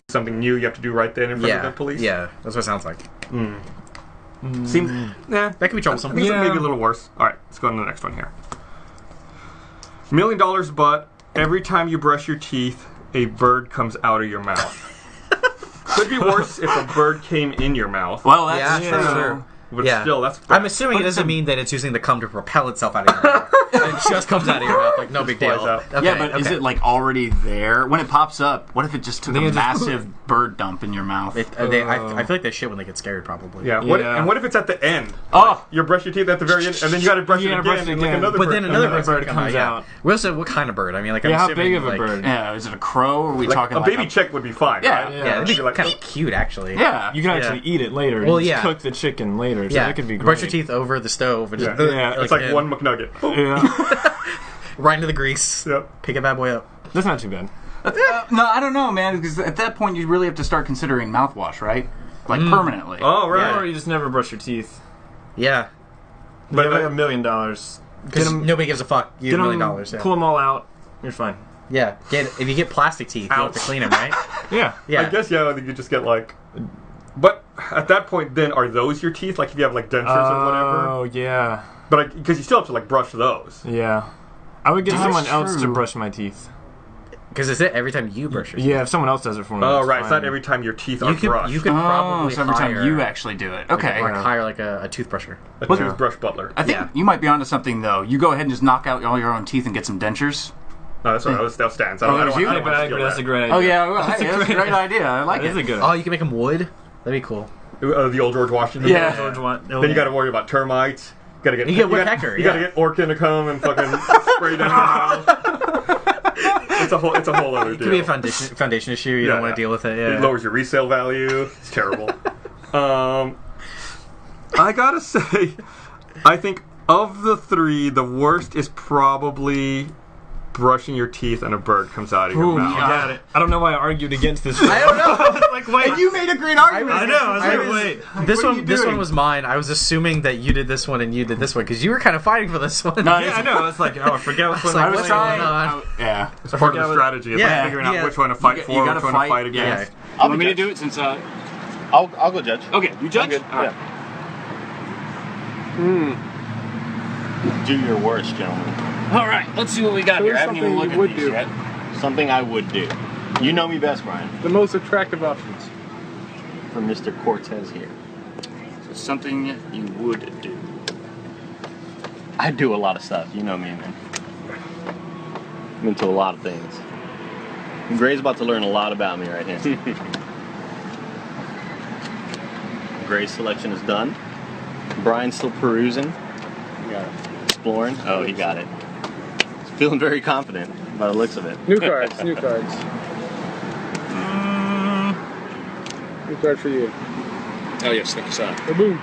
Something new you have to do right then in front of the police? Yeah, that's what it sounds like. Seems that could be troublesome. Maybe a little worse. Alright, let's go on to the next one here. $1 million, but every time you brush your teeth, a bird comes out of your mouth. Could be worse if a bird came in your mouth. Well, that's true. But still, that's bad. I'm assuming it doesn't mean that it's using the cum to propel itself out of your mouth. It just comes out of your mouth, like no big deal. Okay, yeah, but is it like already there? When it pops up, what if it just took a massive bird dump in your mouth? I feel like they shit when they get scared, probably. Yeah. And what if it's at the end? Oh, you brush your teeth at the very end, and then you got to brush it again, and like another but bird. then another bird comes out. We also, what kind of bird? I mean, like, I'm how assuming, big of a like, bird? Yeah, is it a crow? Or are we Like, talking a like baby chick would be fine, right? Yeah, that'd be kind of cute, actually. Yeah. You can actually eat it later. Well, and just yeah. cook the chicken later. So Yeah, that could be great. brush your teeth over the stove. And just, It's like one McNugget. right into the grease. Yep. Pick a bad boy up. That's not too bad. No, I don't know, man. Because at that point, you really have to start considering mouthwash, right? Like permanently. Oh, right. Or you just never brush your teeth. Yeah. But you have $1 million. Because nobody gives a fuck. You have $1 million. Yeah. Pull them all out. You're fine. Yeah. If you get plastic teeth, you have to clean them, right? Yeah. I guess, I think you just get like... But at that point, then, are those your teeth? Like if you have like dentures or whatever? Oh, yeah. But because you still have to like brush those. Yeah. I would get That's someone else to true. brush my teeth. Because it's every time you brush your teeth. Yeah, if someone else does it for me. Oh, it's right. It's fine. not every time your teeth are You could brushed. probably so every time hire, you actually do it. Okay. like hire like a toothbrusher. A toothbrush butler. I think you might be onto something, though. You go ahead and just knock out all your own teeth and get some dentures. No, that's all right. That stands. I don't want to steal That's a that. great idea. Oh, yeah. Well, that's a great idea. I like That is it. a good Oh, you can make them wood? That'd be cool. The old George Washington. Yeah. Then you got to worry about termites. You get woodpecker. You got to get Orkin to come and fucking spray down your house. it's a whole other It deal. could be a foundation issue. You don't want to deal with it. Yeah. It lowers your resale value. It's terrible. I gotta say, I think of the three, the worst is probably brushing your teeth and a bird comes out of your mouth. You got it. I don't know why I argued against this. I don't know. Like, wait. And you made a great argument. I know. I was like, wait. This one was mine. I was assuming that you did this one and you did this one because you were kind of fighting for this one. No, yeah, I know. It's like, oh, I forget which one like, I was what's trying. going on? Yeah. It's part of the strategy. It's like figuring out which one to fight for, which one to fight against. You want me to do it since I'll go judge. Okay, you judge? All right. Do your worst, gentlemen. All right, let's see what we got here. I haven't even looked at these yet. Something I would do. You know me best, Brian. The most attractive options. For Mr. Cortez here. So something you would do. I do a lot of stuff. You know me, man. I'm into a lot of things. Gray's about to learn a lot about me right here. Gray's selection is done. Brian's still perusing. Exploring. Oh, he got it. He's feeling very confident by the looks of it. New cards. New cards. New card for you. Oh, yes, thank you, sir. Boom.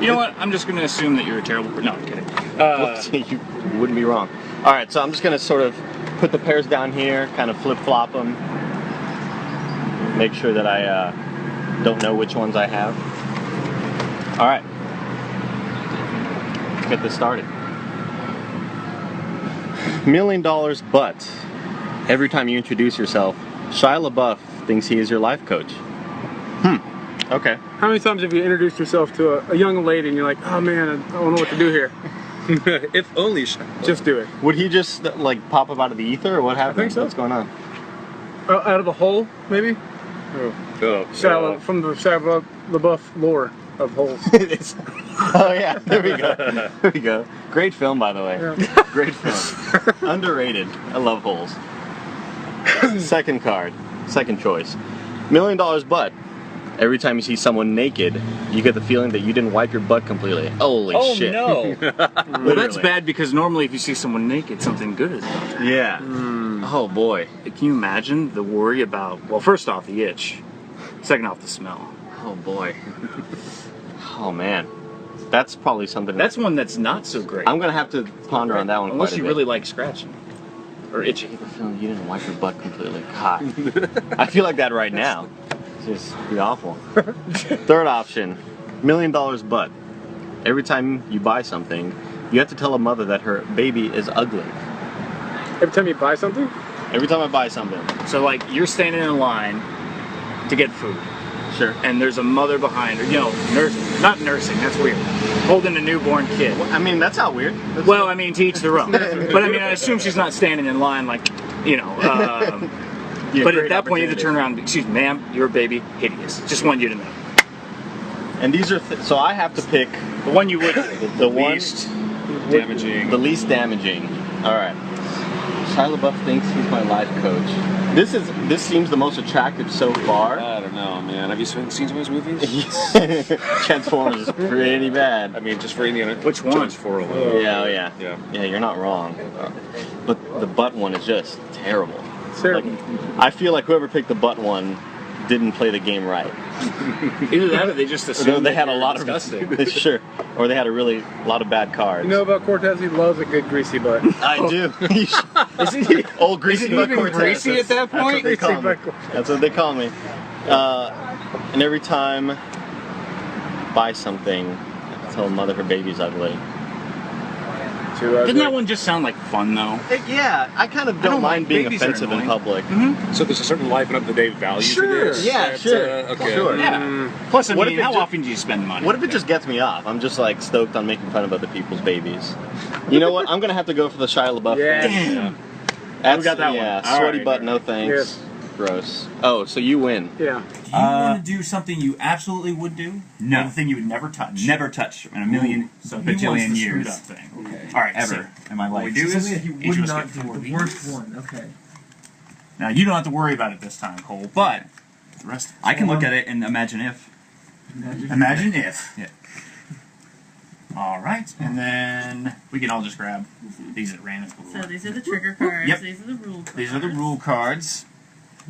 You know what? I'm just going to assume that you're a terrible person. No, I'm kidding. You wouldn't be wrong. All right, so I'm just going to sort of put the pairs down here, kind of flip-flop them. Make sure that I don't know which ones I have. All right. Let's get this started. $1 million, but every time you introduce yourself, Shia LaBeouf thinks he is your life coach. Okay. How many times have you introduced yourself to a young lady and you're like, oh man, I don't know what to do here? If only. Just do it. Would he just like pop up out of the ether, or what happened? I think so. What's going on? Out of a hole, maybe? From the Shia LaBeouf lore of holes. Oh yeah, there we go. There we go. Great film, by the way. Yeah. Great film. Underrated. I love holes. Second card. Second choice. $1 million, but every time you see someone naked, you get the feeling that you didn't wipe your butt completely. Holy shit. Oh, no. Well, that's bad because normally if you see someone naked, something good is done. Yeah. Oh, boy. Can you imagine the worry about, well, first off, the itch. Second off, the smell. Oh, boy. Oh, man. That's probably something. That's one that's not so great. I'm going to have to ponder on that one Unless quite a you bit. really like scratching. Or itching. I get the feeling you didn't wipe your butt completely. God. I feel like that right now. It's just be awful. Third option, $1 million, but every time you buy something, you have to tell a mother that her baby is ugly. Every time you buy something? Every time I buy something. So, like, you're standing in line to get food. Sure. And there's a mother behind her, not nursing, that's weird. Holding a newborn kid. Well, I mean, that's not weird. Well, I mean, to each their own. But I mean, I assume she's not standing in line like, but at that point, you have to turn around and excuse me, ma'am, your baby, hideous. Just wanted you to know. And these are, so I have to pick the one you would, the least damaging. The least damaging. All right. Shia LaBeouf thinks he's my life coach. This seems the most attractive so far. I don't know, man. Have you seen some of his movies? Transformers is pretty bad. I mean, just for Indiana. Which one? Transformers. Yeah, you're not wrong. But the butt one is just terrible. Terrible. Like, I feel like whoever picked the butt one didn't play the game right. Either that or they just assumed they had a lot disgusting. of sure, or they had a lot of bad cards. You know about Cortez? He loves a good greasy butt. I do. Isn't he? Old greasy butt even Cortez. greasy at that point? That's what they call me. And every time I buy something, I tell a mother her baby's ugly. Doesn't that one just sound like fun, though? Yeah, I kind of don't mind being offensive in public. Mm-hmm. So there's a certain life and up-to-date value to this? Yeah, sure. Okay. Sure. Yeah. Plus, I mean, how often do you spend money? What if it just gets me off? I'm just like stoked on making fun of other people's babies. You know what? I'm going to have to go for the Shia LaBeouf Damn. That's, we got that one. Yeah, sweaty butt, no thanks. Yes. Gross. Oh, so you win. Yeah. Do you want to do something you absolutely would do? No. Or the thing you would never touch? Never touch in a million, bajillion years. Thing. Okay. All right, Ever in my life. What we do is he each of us get 4 the worst one. Okay. Now, you don't have to worry about it this time, Cole, but the rest I can look at it and imagine if. Imagine if. Yeah. All right, and then we can all just grab these at random. So these are the trigger cards. Yep. These are the rule cards. These are the rule cards.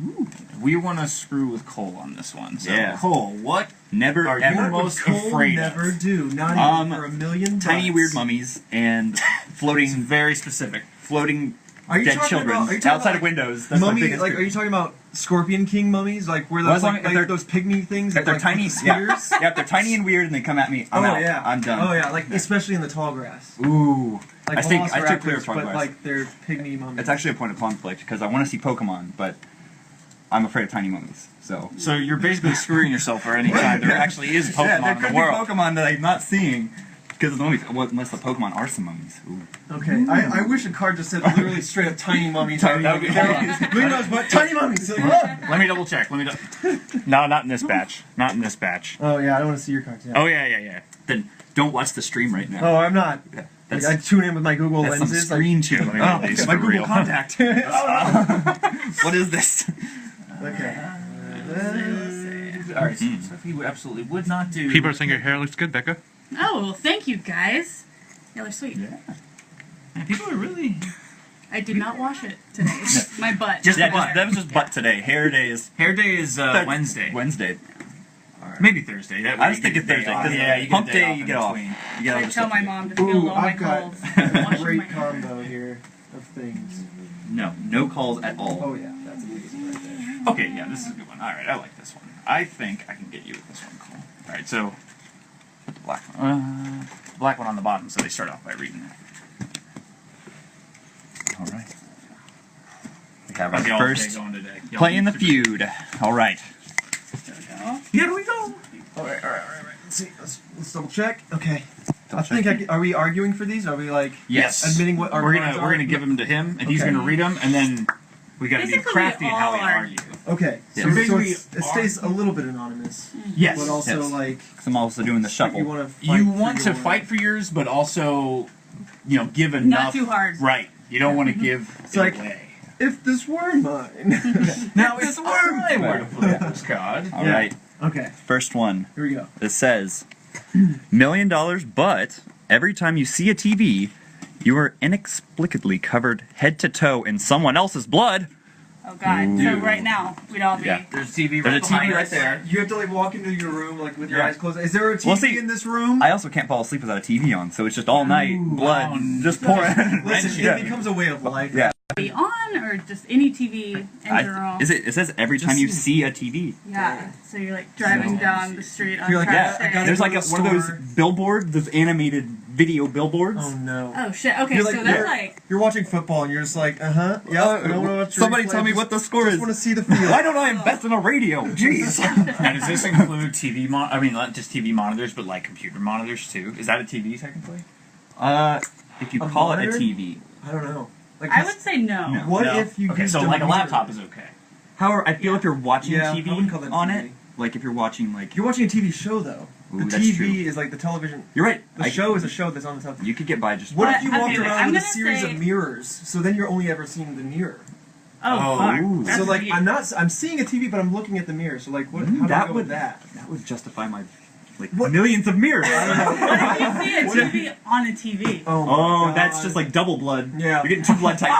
Ooh. We want to screw with Cole on this one. So, Yeah. Cole, what Never are ever you most afraid never of? do. Not even for a million Tiny bucks. weird mummies and floating. It's very specific. Floating Are you dead talking children about, are you talking outside about, of windows. That's my mummy, biggest like, fear. are you talking about Scorpion King mummies? Like, where Well, those, as long like, as they're- those pygmy things? If they're like, tiny, with the spears? yeah, if they're tiny and weird and they come at me, I'm out. Yeah. I'm done. Oh, yeah, like, especially in the tall grass. Ooh. Like I stay clear velociraptors, of tall but, grass. like, they're pygmy mummies. It's actually a point of conflict because I want to see Pokemon, but I'm afraid of tiny mummies. So you're basically screwing yourself for any time there actually is Pokemon yeah, there in could the be world. Pokemon that I'm not seeing because of the mummies. Well, unless the Pokemon are some mummies. Ooh. Okay, I wish a card just said literally straight up tiny mummies. Tiny mummies. Who knows what? Tiny mummies. Like, oh. Let me double check. No, not in this batch. Not in this batch. Oh, yeah, I don't want to see your cards. Yeah. Oh, yeah. Then don't watch the stream right now. Oh, I'm not. That's- Like, I tune in with my Google That's some lenses. screen like, tune. Oh, These my for Google real. contact. What is this? Okay. All right, stuff you absolutely would not do. People are saying your hair looks good, Becca. Oh, well, thank you, guys. Yeah, they're sweet. Yeah. People are really... I did not wash it today. My butt. Just Yeah, the butt. that was just butt today. Hair day is Wednesday. Wednesday. Maybe Thursday. That I was thinking Thursday because you hump get a day day off you in get off. between. You get all I this tell stuff. my mom to feel all my I've got calls. a Washing great my hair. combo here of things. No calls at all. Oh, yeah, that's amazing right there. Okay, yeah, this is a good one. All right, I like this one. I think I can get you with this one, Cole. All right, so put the black one on the bottom, so they start off by reading it. All right. We have How's our y'all first day going today? Y'all play in the need to- feud. All right. Here we go. All right. Let's see. Let's double check. Okay. I think are we arguing for these? Are we like Yes. admitting what our we're cards gonna give them to him, and he's Okay. gonna read them, and then we gotta be Basically, crafty we in how we all are. argue. Okay. Yeah. So, Basically, it stays a little bit anonymous. Yes. But also Yes. like 'Cause I'm also doing the shuffle. you want to You want to fight for yours, but also, give enough. Not too hard. Right. You don't want to give it like- away. if this were mine. Now it's I where to put this card. All right. Okay. First one. Here we go. It says, $1 million, but every time you see a TV, you are inexplicably covered head to toe in someone else's blood. Oh, God. So right now, we'd all be... Yeah. There's a TV There's right a TV behind right us. there. You have to like walk into your room like with your Yeah. eyes closed. Is there a TV Well, see, in this room? I also can't fall asleep without a TV on, so it's just all night, blood, just pouring. Listen, Yeah. it becomes a way of life. Yeah. Be on or just any TV in general? It says every time you see a TV. Yeah. So you're like driving down the street on You're like, Travis yeah, I Day. gotta There's go like to the one of those store. billboards, those animated video billboards. Oh no. Oh shit. Okay, You're so like, that's you're, like you're watching football and you're just like, yeah. I don't know what Somebody tell me what the score is. I want to see the field. Why don't I invest in a radio? Jeez. Now, does this include TV I mean, not just TV monitors, but like computer monitors too? Is that a TV technically? If you A call it a monitor? TV. I don't know. Like, I would say no. No. what No. if you Okay, used so a like a mirror? laptop is okay. However, I feel if you're watching Yeah, I TV wouldn't call that on TV. it, like if you're watching like You're watching a TV show though. Ooh, the that's TV true. is like the television. You're right. The show is a show that's on the television. You could get by just. What if you Okay, walked wait, around I'm with a gonna series say- of mirrors? So then you're only ever seeing the mirror. Oh, fuck. ooh. That's So like weird. I'm seeing a TV, but I'm looking at the mirror. So like, what? How do I that go would with that? That would justify my millions of mirrors. What if you see a TV on a TV? Oh, my that's God. just like double blood. Yeah. You're getting two blood types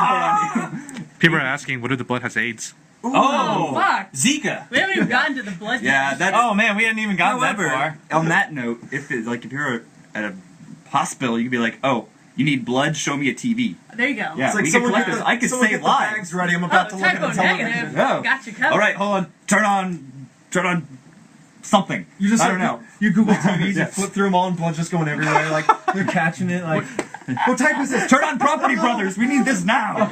put on you. People are asking, what if the blood has AIDS? Oh, fuck. Zika. We haven't even gotten to the blood. Yeah, yet. that's. Oh man, we hadn't even gotten that However, far. on that note, if you're at a hospital, you could be like, oh, you need blood? Show me a TV. There you go. Yeah, It's like we could someone collect get this. the- I could someone save get the lives. bags ready. I'm about to look at typo the television. negative. No. Got you covered. All right, hold on. Turn on something. You just I like, don't know. You Google TVs, Yeah. you flip through them all, and blood's just going everywhere. Like they're catching it. Like, what type is this? Turn on Property Brothers. We need this now.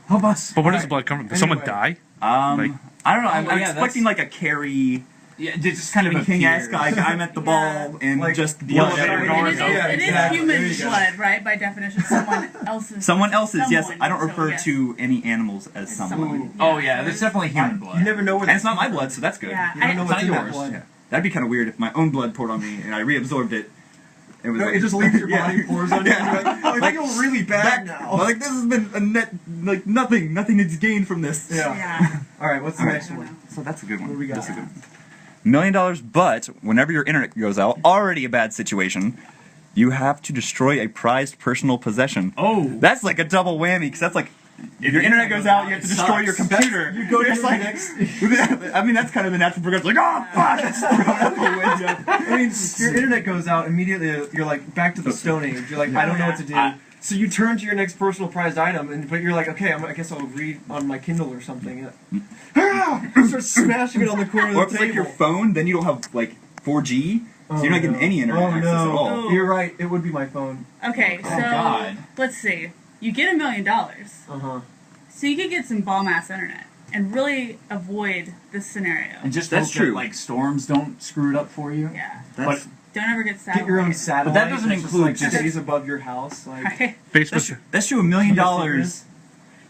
Help us. But where does the blood come from? Did someone die? Like, I don't know. I'm yeah, expecting like a Carrie. Yeah, just kind of a King-esque guy. I'm at the ball and Like, just the blood elevator everywhere. door It is, Yeah, it is exactly. human There you go. blood, right? By definition, someone else's. Someone else's, yes. Someone, I don't so refer yes. to any animals as someone. Oh yeah, there's definitely human blood. You never know where. And it's not my blood, so that's good. Yeah, You don't know I- what's in that yours. blood. Yeah. That'd be kind of weird if my own blood poured on me and I reabsorbed it. It was No, like, it just leaves your body, Yeah. pours on you. And you're like, I feel really bad That- now. Like this has been a net, like nothing is gained from this. Yeah. Yeah. All right, what's the next one? So that's a good one. What do we got? That's a good one. $1 million, but whenever your internet goes out, already a bad situation. you have to destroy a prized personal possession. Oh, that's like a double whammy because that's like if your internet goes out, you have to destroy your computer. You go to It's the like, next. I mean, that's kind of the natural progression. Like, oh fuck, it's thrown out the window. I mean, your internet goes out immediately. You're like back to the Stone Age. You're like, I don't know what to do. So you turn to your next personal prized item, but you're like, okay, I guess I'll read on my Kindle or something. You start smashing it on the corner Or of if the it's table. like your phone, then you don't have like 4G, so you're not getting any internet access at all. You're right. It would be my phone. Okay, so let's see. You get $1 million. Uh-huh. So you could get some bomb-ass internet and really avoid this scenario. And just That's hope true. that, like, storms don't screw it up for you. Yeah. But Don't ever get satellite. Get your own satellite. But that doesn't that's include just, like, just- stays above your house. Like Right. that's true. $1 million.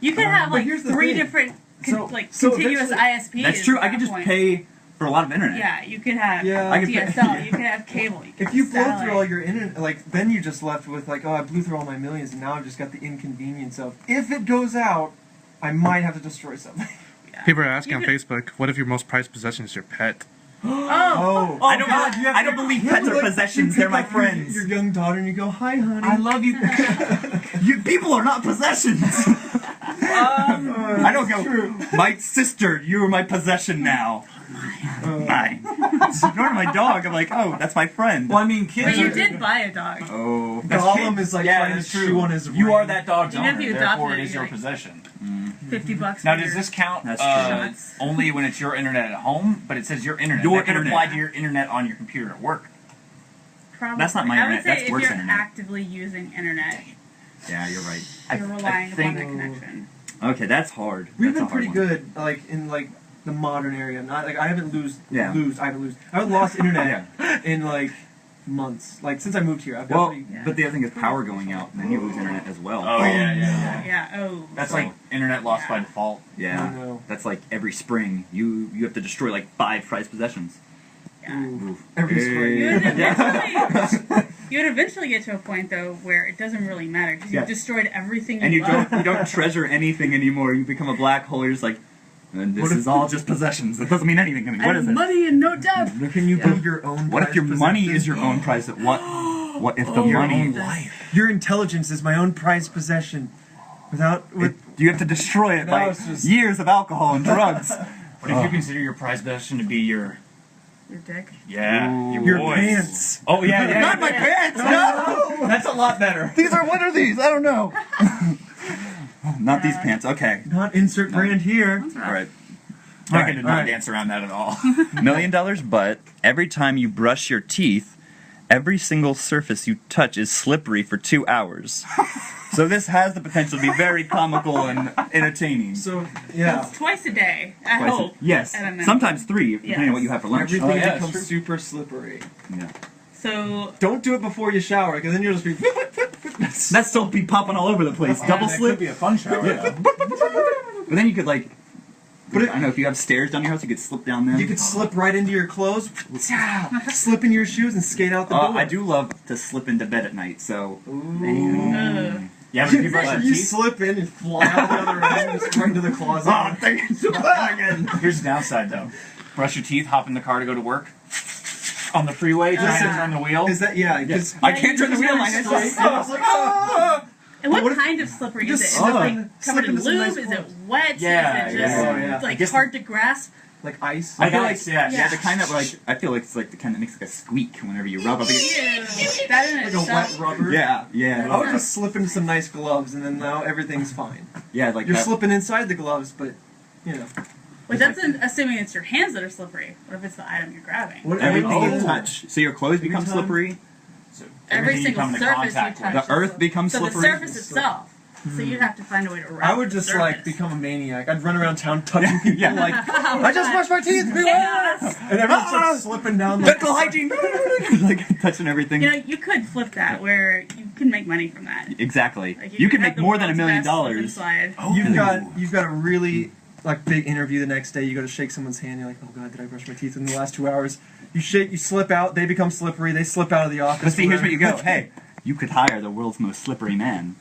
You could have But like here's the 3 thing. different So contiguous ISPs. That's true. at I could that just point. pay for a lot of internet. Yeah, you could have Yeah. I could pay- DSL. You could have cable. You could if you have blow satellite. through all your internet, like then you're just left with like, oh, I blew through all my millions, and now I've just got the inconvenience of if it goes out, I might have to destroy something. People are asking on Facebook, what if your most prized possession is your pet? Oh, I don't. God, you have I don't believe pets are possessions. They're my friends. Your young daughter, and you go, "Hi, honey. I love you." You people are not possessions. I don't go. True. My sister, you are my possession now. Mine. Nor my dog. I'm like, oh, that's my friend. Well, I mean, But kids you are... did buy a dog. Oh, Gollum is like trying to that's chew true. on his You ring. are that dog's Even if owner, you therefore adopted it it, is you're your like- possession. $50. Now, for does your this count That's true. shots. only when it's your internet at home? But it says your internet. Your that can internet. apply to your internet on your computer at work. Probably. That's not my I would internet, say that's if work's you're internet. actively using internet, Yeah, you're right. you're relying upon think- that connection. Okay, that's hard. We've That's been a hard pretty one. good, like in like the modern area. Not like I haven't I haven't lost internet in like months. Like since I moved here, I've got Well, pretty. but the other thing is power going out, and then you lose internet as well. Oh, yeah. Yeah. Oh. That's So- like internet lost by default. Yeah, Oh, no. that's like every spring you have to destroy like 5 prized possessions. Yeah. Oof. Every spring. You would eventually get to a point though where it doesn't really matter because you've Yeah. destroyed everything And you love. don't treasure anything anymore. You become a black hole. You're just like, and this What if- is all just possessions. It doesn't mean anything to me. I What have is it? money and no debt. Can you build your own? What if your prized money possession? is your own prize? What if the Oh, money? life. Your intelligence is my own prized possession. You have to destroy it No, by it's just- years of alcohol and drugs. What if you consider your prized possession to be your... Your dick. Yeah, your voice. pants. Oh, yeah. Not my pants. No, That's a lot better. these are what are these? I don't know. Not these pants. Okay. Not insert brand here. All right. I did not alright. dance around that at all. $1 million butt. Every time you brush your teeth, every single surface you touch is slippery for 2 hours. So this has the potential to be very comical and entertaining. So yeah, That's twice a day. I Twice a- hope. Yes. at a minimum. Sometimes 3, depending on what you have for lunch. everything yeah, becomes it's super slippery. Yeah. So Don't do it before you shower, because then you'll just be. That still be popping all over the place. Double That slip. could be a fun shower, though. But then you could like, But I don't know, if you have stairs down your house, you could slip down them. You could slip right into your clothes, slip in your shoes, and skate out the door. I do love to slip into bed at night, so. Yeah, but if you brush your You teeth... slip in and fly out the other end, just right into the closet. Oh, thank you. Here's the downside, though. Brush your teeth, hop in the car to go to work. On the freeway, trying to turn the wheel. Is that Yes. I can't turn the wheel. My head's like, And what What if- kind of slippery is it? Is Just it like slip covered in into some lube? nice Is it clothes. wet? Yeah, Is it just yeah. Oh, yeah. like I guess- hard to grasp? like ice? I feel Nice, like yeah. the kind of like I feel like it's like the kind that makes like a squeak whenever you rub up against. Ew. That in Like a itself. wet rubber? Yeah, yeah, I would just slip into some nice gloves, and then now everything's fine. yeah. Like You're that. slipping inside the gloves, but, you know. Wait, that's assuming it's your hands that are slippery. What if it's the item you're grabbing? What, Everything you oh. touch, so your clothes become time- slippery. So Every everything you single come into surface you contact touch. with. The earth becomes So the slippery. surface itself. So you'd have to find a way to wrap I would the just, surface. like, become a maniac. I'd run around town touching people, Yeah. like, I just brushed my teeth! Chaos! And everyone starts slipping down the Dental hygiene, like touching everything. You know, you could flip that where you can make money from that. Exactly. Like, You could have make the more than $1 world's million. best slip and slide. You've got a really like big interview the next day. You go to shake someone's hand. You're like, oh god, did I brush my teeth in the last 2 hours? You slip out. They become slippery. They slip out of the office. But see, here's where you go. whatever. Hey, you could hire the world's most slippery man.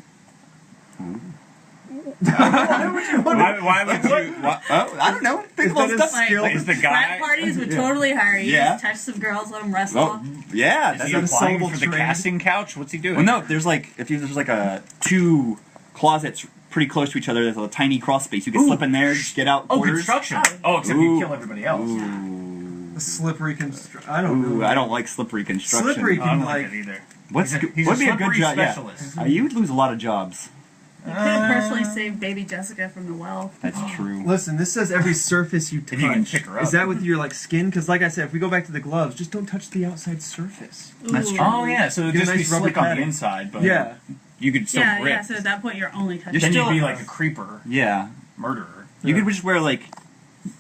I Why would you? Oh, I don't know. Think about stuff. Like, Is the frat parties would totally hire you. Yeah. Just touch some girls, let them wrestle. Well, yeah, Is he applying for the casting couch? What's he doing? Well, no. There's like there's like a 2 closets pretty close to each other. There's a tiny crawl space. You can slip in there, just get out. Oh, quarters. construction. Oh, except you kill everybody else. A slippery construction. I don't know. I don't like slippery construction. Slippery I can don't like like. it either. What's He's would a be a good slippery job? specialist. Yeah. You would lose a lot of jobs. You could have personally saved baby Jessica from the well. That's true. Listen, this says every surface you touch. you can pick her up. Is that with your like skin? Because like I said, if we go back to the gloves, just don't touch the outside surface. That's true. Oh yeah, so it'd Get a just be nice rubber slick on the padding. inside, but Yeah. you could still grip. Yeah, so at that point you're only touching. Then still- you'd be like a creeper, Yeah. murderer. You could just wear like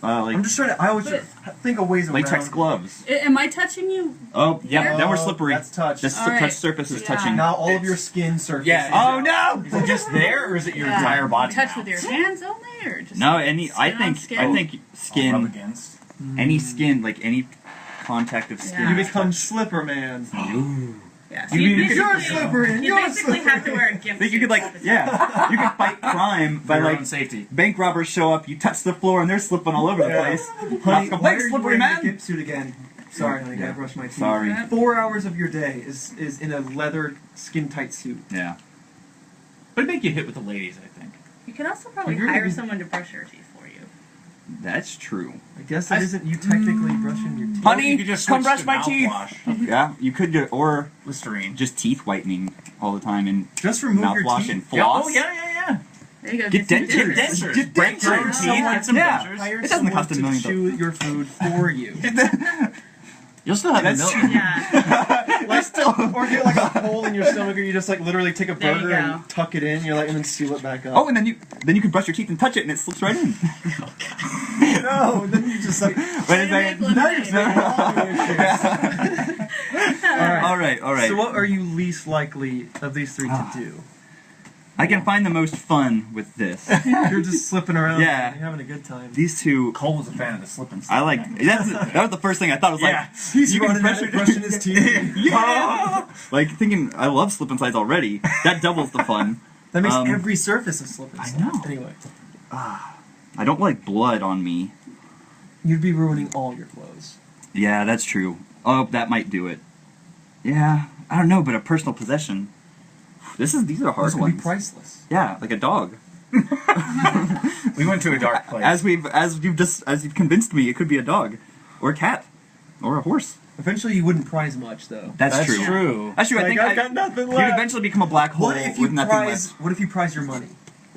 I'm just trying to. I always think of ways around. latex gloves. Am I touching you? Oh, yeah. Here? Then we're slippery. That's touch. That's All the right. touch surface is Yeah. touching. Now all of your skin surface. Yeah. Oh no! Is it just there, or is it your entire body? Touch now? with your hands only, or just No, skin on skin? I think Rub skin, against. any skin, like any contact of skin. Yeah. You become Slipper Man. Yeah, so You basically- You're slippery. You You're basically slippery. have to wear a gimp Think you suit could all the time. you could fight crime by For your like own safety. bank robbers show up, you touch the floor and they're slipping all over the place. Honey, Cops go, why "Thanks, are you slippery wearing man." the gimp suit again? Sorry, honey, I Yeah. brushed my teeth. Sorry. 4 hours of your day is in a leather skin tight suit. Yeah. But it'd make you hit with the ladies, I think. You could also probably You're hire gonna be- someone to brush your teeth for you. That's true. I guess it isn't you technically brushing your teeth. Honey, you could just come switch brush to my teeth. mouthwash. Yeah, you could do, or Listerine. just teeth whitening all the time and Just remove your mouthwash teeth. and Yeah, floss. oh, yeah. There you go. Get some dentures. dentures. Get Break dentures. through your teeth, get some Yeah. dentures. Hire It doesn't someone cost $1 million. to chew your food for you. You'll still have That's a million. Yeah. Or get like a hole in your stomach, or you just like literally take a There you burger go. and tuck it in. You're like, and then seal it back up. Oh, and then you can brush your teeth and touch it and it slips right in. no! Then you just like. Wait a second. Lemonade. All right. So, what are you least likely of these three to do? I can find the most fun with this. You're just slipping around. Yeah. You're having a good time. These two. Cole was a fan of the slip and slip. I like. That was the first thing I thought. I was Yeah. like, He's you can running at it, brushing his teeth. Yeah. Like thinking, I love slip and slides already. That doubles the fun. That makes every surface a slip and slide. I know. Anyway, I don't like blood on me. you'd be ruining all your clothes. Yeah, that's true. Oh, that might do it. Yeah, I don't know, but a personal possession. These are hard Those would ones. be priceless. Yeah, like a dog. We went to a dark place. As you've convinced me, it could be a dog, or a cat, or a horse. Eventually, you wouldn't prize much, though. That's true. That's true. I Like, think I've got nothing you'd left. eventually become a black hole What if you with nothing prize? left. What if you prize your money?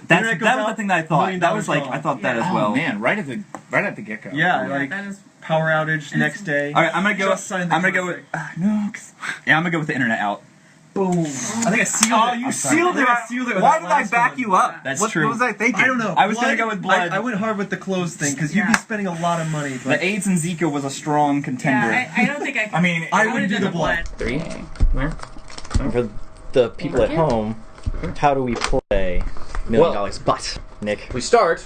That Internet was goes the out, thing that I thought. $1 That was like gone. I thought that as Oh, well. man, right at the get go. Yeah, like that is. power outage next day. All right, I'm gonna go. Just sign the I'm gonna go with contract. no. Yeah, I'm gonna go with the internet out. Boom. I think I sealed it. you I'm sorry. sealed I think it. I sealed it with Why that did I last back one. you up? That's what, true. What was I thinking? I don't know. I was gonna go with blood. I went hard with the clothes thing because you'd be spending a lot of money. But The AIDS and Zika was a strong contender. Yeah, I don't think I could. I mean, I would've would do done the blood. 3. And for the people at home, how do we play $1 million but? Nick. We start.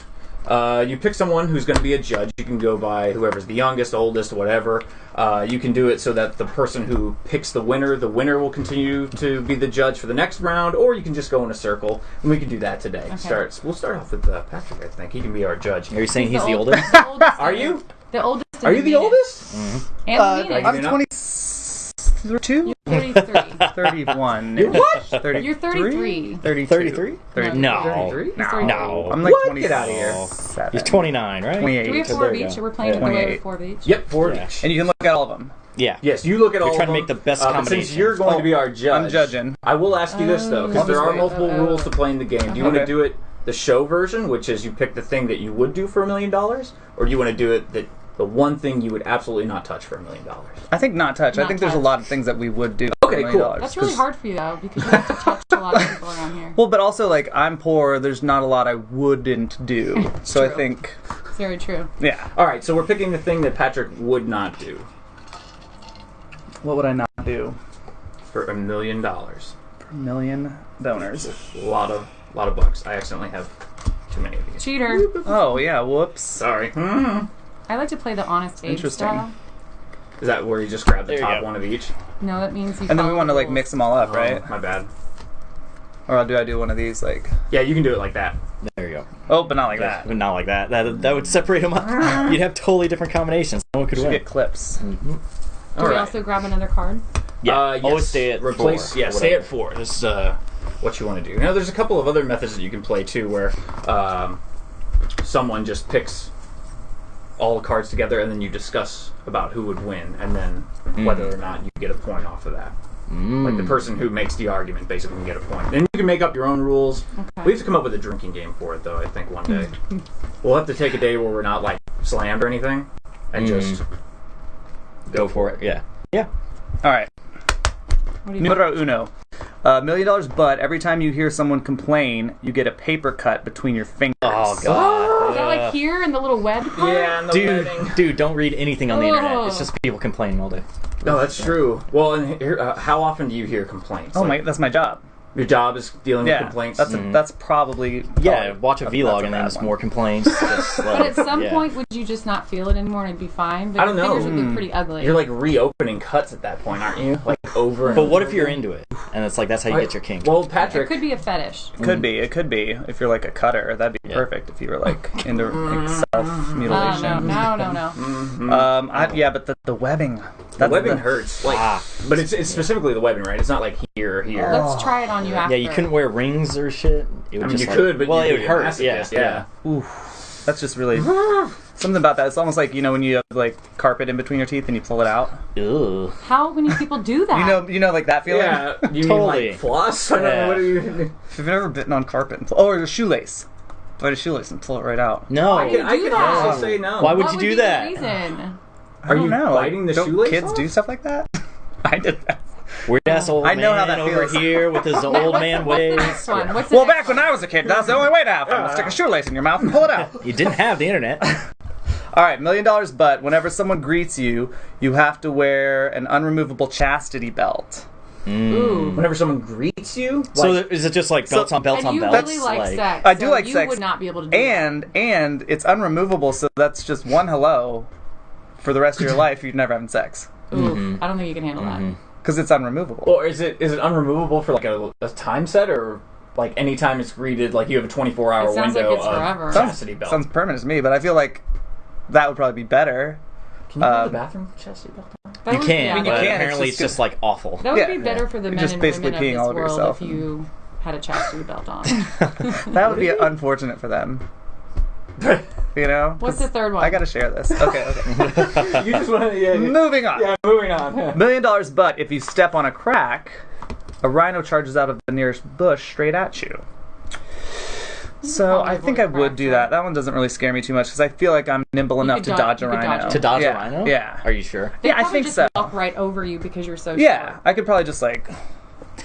You pick someone who's going to be a judge. You can go by whoever's the youngest, oldest, whatever. You can do it so that the person who picks the winner will continue to be the judge for the next round, or you can just go in a circle, and we can do that today. Okay. We'll start off with Patrick, I think. He can be our judge. Are you saying he's the oldest? The oldest Are you? The oldest. Are you the oldest? And the I'm meanest. 22? You're 33. 31. You're what? 30, You're 33. 33? 33? No. No. 33? He's No. 33. No. I'm like What? 27. Get out of here. He's 29, right? 28. Do we have So 4 there of you each? go. We're playing Yeah. the way 28. with 4 of each? Yep, 4 Yeah. each. And you can look at all of them. Yeah. Yes, you look at all You're trying of to them. make the best But combination. since you're going to be our judge, I'm judging. I will ask you this though, because Oh, there are right. multiple rules to playing the game. Do you want to Okay. do it the show version, which is you pick the thing that you would do for $1 million, or do you want to do it the one thing you would absolutely not touch for $1 million? I think not touch. I Not think there's a touch. lot of things that we would do. Okay, for $1 cool. million. That's really hard for you, though, because you have to touch a lot of people around here. Well, but also, like, I'm poor. There's not a lot I wouldn't do. So I True. think, It's very true. yeah. All right, so we're picking the thing that Patrick would not do What would I not do for $1 million. for $1 million donors? A lot of bucks. I accidentally have too many of these. Cheater. Oh, yeah. Whoops. Sorry. I like to play the honest Abe Interesting. style. Is that where you just grab the There you top go. one of each? No, that means you And then we follow want to, the like, rules. mix them all up, right? Oh, my bad. Or do I do one of these like? Yeah, you can do it like that. There you go. Oh, but not like that. But not like that. That would separate them up. You'd have totally different combinations. No one could win. Get clips. Mm-hmm. Do we also grab another card? Yeah. Yes. Always stay at replace. 4. Yeah, stay at 4. This is what you want to do. Now, there's a couple of other methods that you can play too, where someone just picks all the cards together, and then you discuss about who would win, and then whether or not you get a point off of that. Like the person who makes the argument basically can get a point. And you can make up your own rules. Okay. We have to come up with a drinking game for it, though, I think, one day. We'll have to take a day where we're not, like, slammed or anything, and just go for it. Yeah. Yeah. All right. Numero uno. $1 million, but every time you hear someone complain, you get a paper cut between your fingers. Oh, God. Is that like here in the little web part? Yeah, and the Dude, don't read anything on the internet. It's just people complaining all day. No, that's true. Well, and here, how often do you hear complaints? Oh, that's my job. Your job is dealing with complaints? That's probably... watch a vlog and then it's more complaints. But at some point, would you just not feel it anymore and it'd be fine? But I don't know. Your fingers would look pretty ugly. You're like reopening cuts at that point, aren't you? Like over and But what over if you're again? into it? And it's like, that's how you get your kink. Well, It Patrick... could be a fetish. It could be. If you're like a cutter, that'd be perfect. If you were like into like, self-mutilation. No. But the webbing... The webbing hurts. Like, but it's specifically the webbing, right? It's not like here or here. Let's try it on you after. Yeah, you couldn't wear rings or shit. It would I mean, just you like, could, but well, you'd it would be a hurt. masochist, Yeah. Ooh, that's just really something about that. It's almost like when you have like carpet in between your teeth and you pull it out. Ugh. How many people do that? You know, like that feeling. Yeah, you Totally. mean like floss? I don't know. What do you? If you've never bitten on carpet, or a shoelace, bite a shoelace and pull it right out. No. Why do you do that? Also say no. Why would What you would do be that? The reason? I don't know. biting the don't shoelace kids off? do stuff like that? I did that. Weird ass old I know man how that over feels. here with his old man ways. Next one. What's the Well, next back when I was a kid, that's the only way to have fun. Stick a shoelace in your mouth and pull it out. You didn't have the internet. All right, $1 million, but whenever someone greets you, you have to wear an unremovable chastity belt. Ooh. Whenever someone greets you, So is it just like belts on belts And on you belts? really like sex. I do so like you sex. would not be able to do that. And it's unremovable, so that's just one hello for the rest of your life. You're never having sex Ooh, I don't think you can handle that. because it's unremovable. or is it unremovable for like a time set, or like anytime it's greeted, like you have a 24-hour It sounds window like it's of forever. chastity belt? Sounds permanent to me, but I feel like that would probably be better. Can you go to the bathroom with chastity belt on? That You would- can, yeah. but you can, apparently it's it's just like awful. That would Yeah. be better for the You're men just and basically women of peeing this all over world yourself. if you had a chastity belt on. That would be unfortunate for them. You know? What's the third one? I gotta share this. Okay. You just want to, Moving on. Yeah, moving on. $1 million, but if you step on a crack, a rhino charges out of the nearest bush straight at you. So I think I would do that. That one doesn't really scare me too much because I feel like I'm nimble enough to dodge a rhino. To dodge a Yeah. rhino? Yeah. Are you sure? They Yeah, I probably think just so. walk right over you because you're so Yeah, short. I could probably just like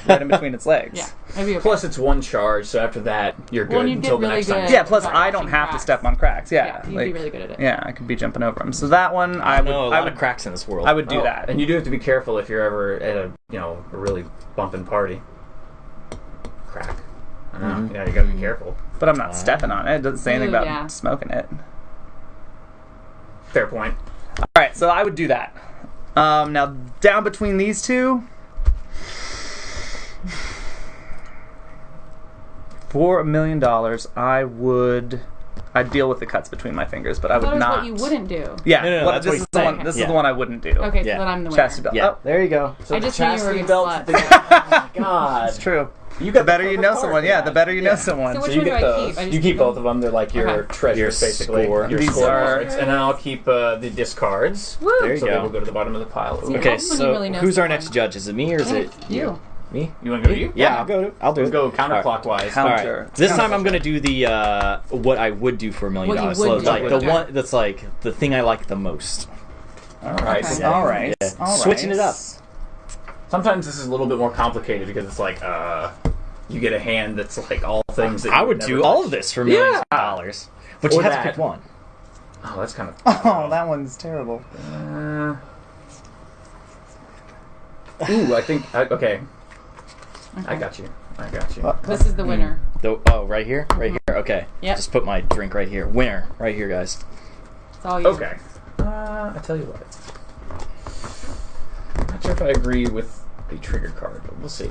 right in between its legs. Yeah, maybe okay. Plus, it's one charge, so after that, you're good Well, you until get the really next time. good. Yeah, plus About I don't watching have to cracks. step on cracks. Yeah, Yeah, you'd be really good at it. Yeah, I could be jumping over them. So that one, I would. know a I lot would of cracks in this world. I would do that. And you do have to be careful if you're ever at a a really bumping party. Crack. I know. Yeah, you gotta be careful. But I'm not stepping on it. It doesn't say anything Ooh, about yeah. smoking it. Fair point. All right, so I would do that. Now down between these two, for $1 million, I'd deal with the cuts between my fingers, but I would That was not. what you wouldn't do. Yeah, No, well, that's this what is he's the saying. one. This Yeah. is the one I wouldn't do. Okay, Yeah. so then I'm the winner. Chastity belt. Yeah, Oh, there you go. So I the just knew you were chastity gonna belt. slut. God, it's true. You The got better you know perfect someone, card yeah, for the that. better you know Yeah. someone. So So which you one get do I those. keep? I just You keep keep both them? of them. They're like your Okay. treasures, Your basically. score. Your These score are- cards. And then I'll keep the discards. Woo! There you so go. they will go to the bottom of the pile. See, Okay, that's when you so really know who's our someone. next judge? Is it me or is it You. Me? You want to go to you? Yeah, I'll do it. Let's go counterclockwise. All right. Counter. This time I'm gonna do the what I would do for $1 million. What you So would like do. the Okay. one that's like the thing I like the most. All right. Okay. All right. Yeah. All right. Switching it up. Sometimes this is a little bit more complicated because it's like you get a hand that's like all things that I you would never do all of this for millions of dollars, but you Or have that. to pick one. Oh, that's kind of. Oh, that one's terrible. Ooh, I think. Okay. I got you. This is the winner. Oh, right here? Right here. Okay. Yep. Just put my drink right here. Winner. Right here, guys. It's all you. Okay. I tell you what. I'm not sure if I agree with the trigger card, but we'll see.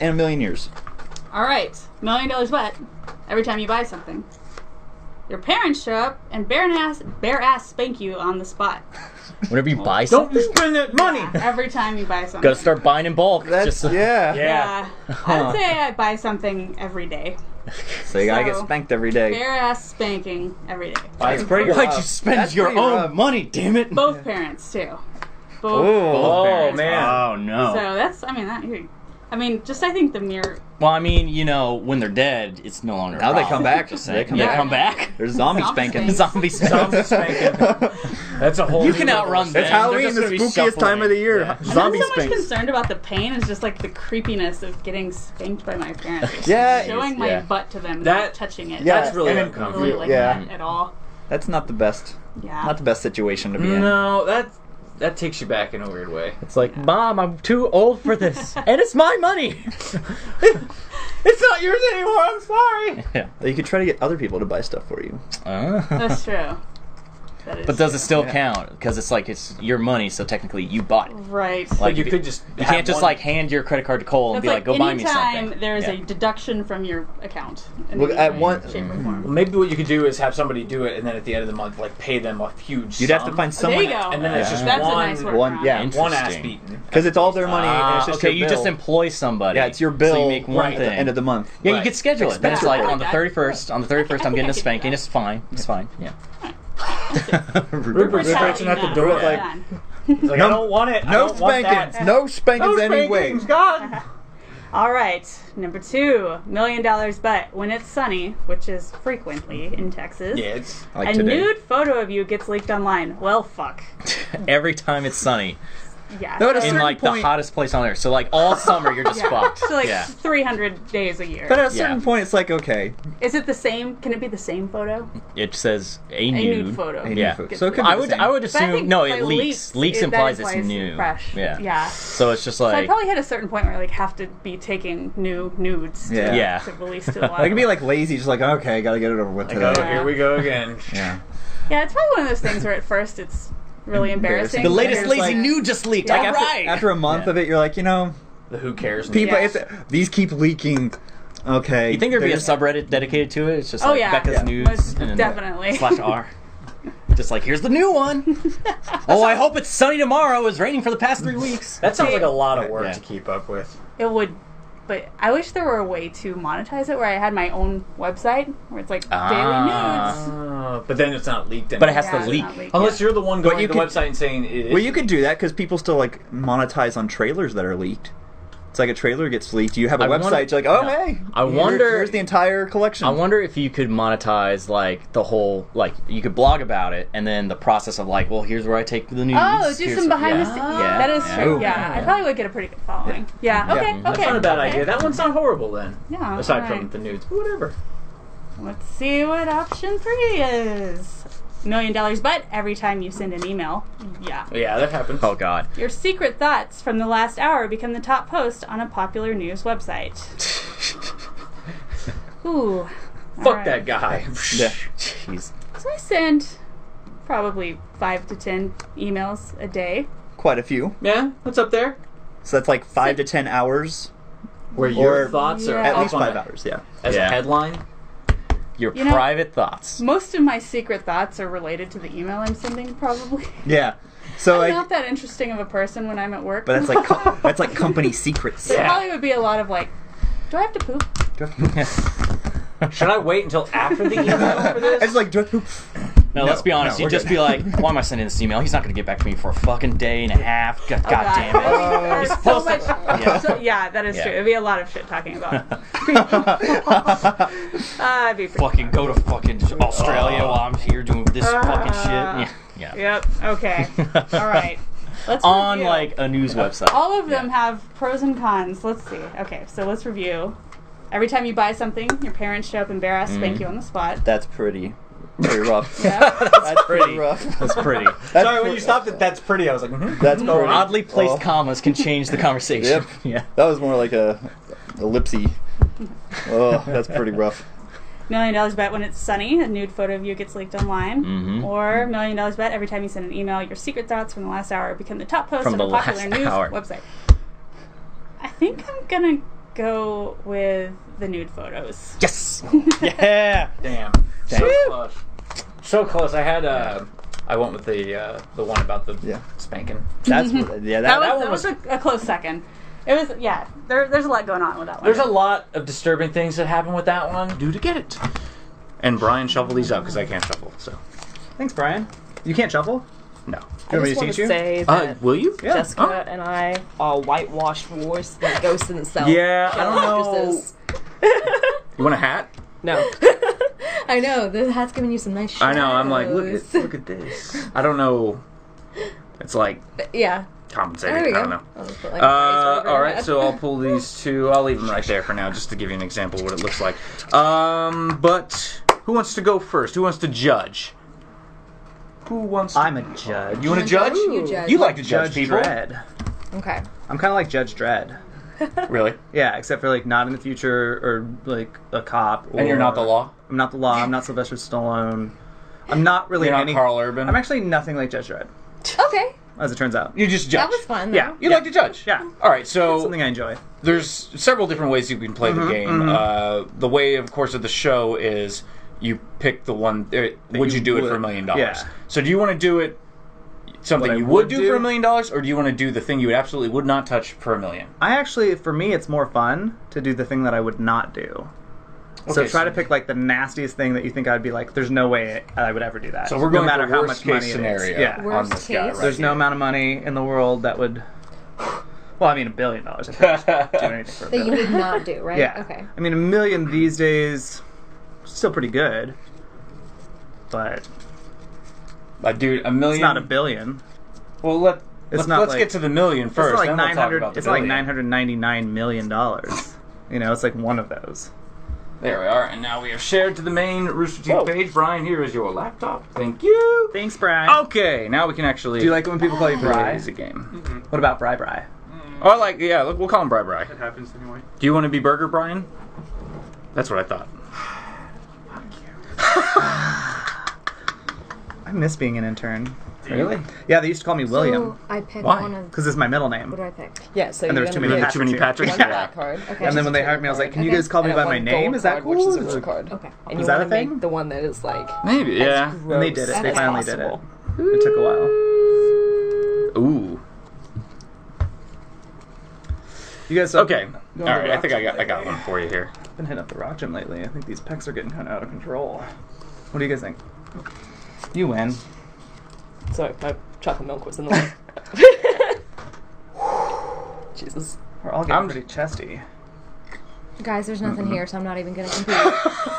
In a million years. All right, $1 million bet. Every time you buy something, your parents show up and bare ass spank you on the spot. Whenever you buy Don't something, you spend that money. Every time you buy something. gotta start buying in bulk. That's yeah. Yeah. I'd say I buy something every day. So you gotta get So, spanked every day. Bare ass spanking every day. It's pretty Why'd you spend your own money? Damn it! Both parents too. Both. Oh parents. man! Oh no! So that's. I mean, just I think the mere. Well, I mean, you know, when they're dead, it's no longer. Now a they problem. come back. Just They saying. come They back. come back. There's zombie spanking. Zombie spanking. That's a whole. You new can level outrun of them. It's They're Halloween, just the gonna be spookiest time of the year. Yeah. Zombie I'm not so much spanks. concerned about the pain as just like the creepiness of getting spanked by my parents. Just Yeah. showing my Yeah. butt to them, That- not touching it. yeah, that's really I don't uncomfortable. really like Yeah. that at all. That's not the best. Yeah. Not the best situation to be in. No, that takes you back in a weird way. It's like, Mom, I'm too old for this, and it's my money. It's not yours anymore. I'm sorry. Yeah. You could try to get other people to buy stuff for you. That's true. That is But does it still Yeah. count? Because it's like it's your money, so technically you bought it. Right. Like you could just you have can't just one- like hand your credit card to Cole and That's be like, go buy me anytime something. there's Yeah. a deduction from your account. in Look, any at way, one- shape, or form. Well, maybe what you could do is have somebody do it, and then at the end of the month, like pay them a huge. You'd have to sum. find There someone. you go. And then it's just That's one, a nice workaround. One, yeah, one ass Interesting. beaten. because it's all their money. and it's just okay, your you just bill. employ somebody. Yeah, it's your bill. So you make one right at thing. the end of the month. Yeah, Right. you could schedule it. Then it's Yeah. like I on like the that. 31st. On the 31st, I'm I getting a could do spanking. that. It's fine. It's fine. Yeah. Rupert's scratching at the door. Look like- He's like, I don't want it. I No don't want spankings. that. No spankings No anyway. spankings, God. All right, number 2, $1 million, but when it's sunny, which is frequently in Texas, Yeah, it's Like a today. nude photo of you gets leaked online. Well, fuck. Every time it's sunny. Yeah. No, at a so- In certain like point- the hottest place on earth. So like all summer you're just yeah. fucked. So like Yeah. 300 days a year. But at a certain point, it's like, okay. Is it the same? Can it be the same photo? It says a A nude. nude photo. A nude Yeah. photo. Gets So it could leaked. be I the would same. I would But I assume think no, by it leaks. Leaks that implies it's implies new. Fresh. Yeah. Yeah. So it's just So I like probably hit a certain point where I like have to be taking new nudes Yeah. to, Yeah. to release to a lot. I can be like lazy, just like, okay, gotta get it over with Like, today. oh, here we go again. Yeah. Yeah, it's probably one of those things where at first it's really embarrassing. the latest but lazy like- nude just leaked. Yeah. Like, After, right. after a month of it, you're like, you know, The who cares? people, Yeah. these keep leaking. Okay. You think there'd be a There's- subreddit dedicated to it? It's just Oh, like yeah. Becca's Yeah. News Most and definitely. /R. Just like here's the new one. Oh, I hope it's sunny tomorrow. It was raining for the past 3 weeks. That sounds like a lot of work Yeah. to keep up with. It would, but I wish there were a way to monetize it where I had my own website where it's like daily nudes. But then it's not leaked. But it has Yeah, to it's leak. not leaked, Unless you're the one going you to the could- website and saying it is. Well, you could do that because people still like monetize on trailers that are leaked. It's like a trailer gets leaked. You have a I website. wonder- You're like, oh yeah. hey, I wonder- here's the entire collection. I wonder if you could monetize like the whole like you could blog about it and then the process of like, well, here's where I take the news. Oh, do here's some behind the yeah. scenes. Yeah. That is Yeah. true. Ooh. Yeah, I probably would get a pretty good following. Yeah. Okay. Okay. That's not a bad okay. idea. That one's not horrible then. Yeah, Aside alright. from the nudes, but whatever. Let's see what option 3 is. $1 million, but every time you send an email, yeah. Yeah, that happens. Oh God. Your secret thoughts from the last hour become the top post on a popular news website. Ooh. Fuck that guy. Yeah. Jeez. So I send probably 5 to 10 emails a day. Quite a few. Yeah, what's up there? So that's like 5 to 10 hours. Where your Or thoughts are Yeah. At up least on 5 it hours. Yeah. as Yeah. a headline. Your You know- private thoughts. Most of my secret thoughts are related to the email I'm sending, probably. Yeah. So I'm like, not that interesting of a person when I'm at work. but that's like that's like company secrets. There probably would be a lot of like, do I have to poop? Should I wait until after the email for this? It's like, do I poop? No, let's be honest. no, You'd we're just good. be like, why am I sending this email? He's not going to get back to me for a fucking day and a half. God, Oh, God damn it. There's He's so supposed much. to. Yeah. So, yeah, that is Yeah. true. It'd be a lot of shit talking about. It'd be pretty Fucking go to fucking Australia while I'm here doing this fucking shit. Yeah. Yeah. Yep. Okay. All right. Let's On review. like a news website. All of them have pros and cons. Let's see. Okay, so let's review. Every time you buy something, your parents show up and bare ass spank you on the spot. That's pretty rough. Yeah. That's pretty rough. That's pretty. Sorry, when you stopped at that's pretty, I was like, That's No, pretty. oddly placed Oh. commas can change the conversation. Yep. Yeah. That was more like a ellipsy. Oh, that's pretty rough. $1 million bet when it's sunny, a nude photo of you gets leaked online. Mhm. Or $1 million bet every time you send an email, your secret thoughts from the last hour become the top post From on the a popular last news hour. website. I think I'm gonna go with the nude photos. Yes. Yeah. damn. Damn. So close. So close. I had I went with the one about the spanking. That's that was a close second. It was there's a lot going on with that one. There's a lot of disturbing things that happen with that one. Do to get it. And Brian shuffled these up because I can't shuffle. So thanks, Brian. You can't shuffle? No. I just want to say that will you? Jessica and I are whitewashed wars, like Ghost in the Cell. Yeah, I don't know. You want a hat? No. I know the hat's giving you some nice shadows. I know. I'm like, look at this. I don't know. It's like compensating. There we go. I don't know. I'll just put, like, a all right, so I'll pull these two. I'll leave them right there for now, just to give you an example of what it looks like. But who wants to go first? Who wants to judge? Who wants? I'm a judge. You want to judge? You judge. You like to judge people? Dredd. Okay. I'm kind of like Judge Dredd. Really? Yeah, except for like not in the future or like a cop. And you're not the law? I'm not the law. I'm not Sylvester Stallone. I'm not really You're not Carl Urban? I'm actually nothing like Judge Dredd, Okay. as it turns out. You just judge. That was fun. Though. Yeah. You like to judge? Yeah. All right, so It's something I enjoy. there's several different ways you can play the game. The way, of course, of the show is you pick the one. Would you do it for $1 million? Yeah. So do you want to do it something What I you would would do do? for $1 million, or do you want to do the thing you absolutely would not touch for $1 million? I actually, for me, it's more fun to do the thing that I would not do. So Okay, try so- to pick like the nastiest thing that you think I'd be like, there's no way I would ever do that. So we're going no matter for how worst much money case it is. scenario Yeah. on Worst this guy case? right There's no here. amount of money in the world that would. Well, I mean, $1 billion. I think I'd do anything for $1 That you billion. would not do, right? Yeah. Okay. I mean, $1 million these days, still pretty good. But Dude, $1 million. it's not $1 billion. Well, let's not get to the million first. It's like then we'll talk 900. about the It's like billion. $999 million. You know, it's like one of those. There we are, and now we have shared to the main Rooster Teeth page. Brian, here is your laptop. Thank you. Thanks, Brian. Okay, now we can actually. Do you like it when people call you Bri? It's a game. What about Bri? Oh, I like. Yeah, look, we'll call him Bri. It happens anyway. Do you want to be Burger Brian? That's what I thought. I miss being an intern. Really? Yeah, they used to call me William. So I picked Why? one of. Because it's my middle name. What do I pick? Yeah, so And you're there's too gonna many pick Too many Patricks. one Yeah. black card. Okay. And then when they hired me, I was like, "Can you guys call me And by then my one name? gold Is that card, cool?" Which is a It's blue like, card. Okay. And Is you that want a to thing? make the one that is like Maybe, yeah. as And they did it. gross They as finally did it. possible. It took a while. Ooh. You guys Okay. going All to right. the I think rock I got gym one for you here. Been hitting up the rock gym lately. I think these pecs are getting kind of out of control. What do you guys think? You win. Sorry, my chocolate milk was in the way. Jesus. We're all getting pretty chesty. Guys, there's nothing here, so I'm not even gonna compete.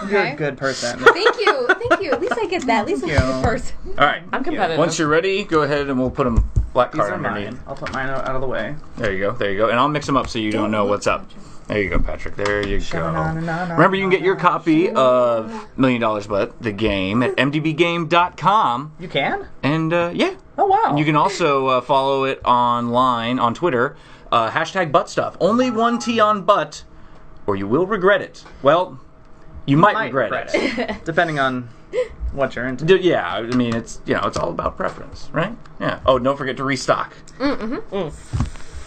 You're Okay. a good person. Thank you. Thank you. At least I get that. At least I'm a good person. All right. I'm competitive. Once you're ready, go ahead and we'll put them black These card are underneath. mine. I'll put mine out of the way. There you go. There you go. And I'll mix them up so you don't know what's up. There you go, Patrick. There you go. Remember, you can get your copy of $1 Million But the Game at mdbgame.com. You can? And yeah. Oh, wow. And you can also follow it online on Twitter. Hashtag butt stuff. Only one T on butt, or you will regret it. Well, you might regret it. Depending on what you're into. Yeah, I mean, it's it's all about preference, right? Yeah. Oh, don't forget to restock.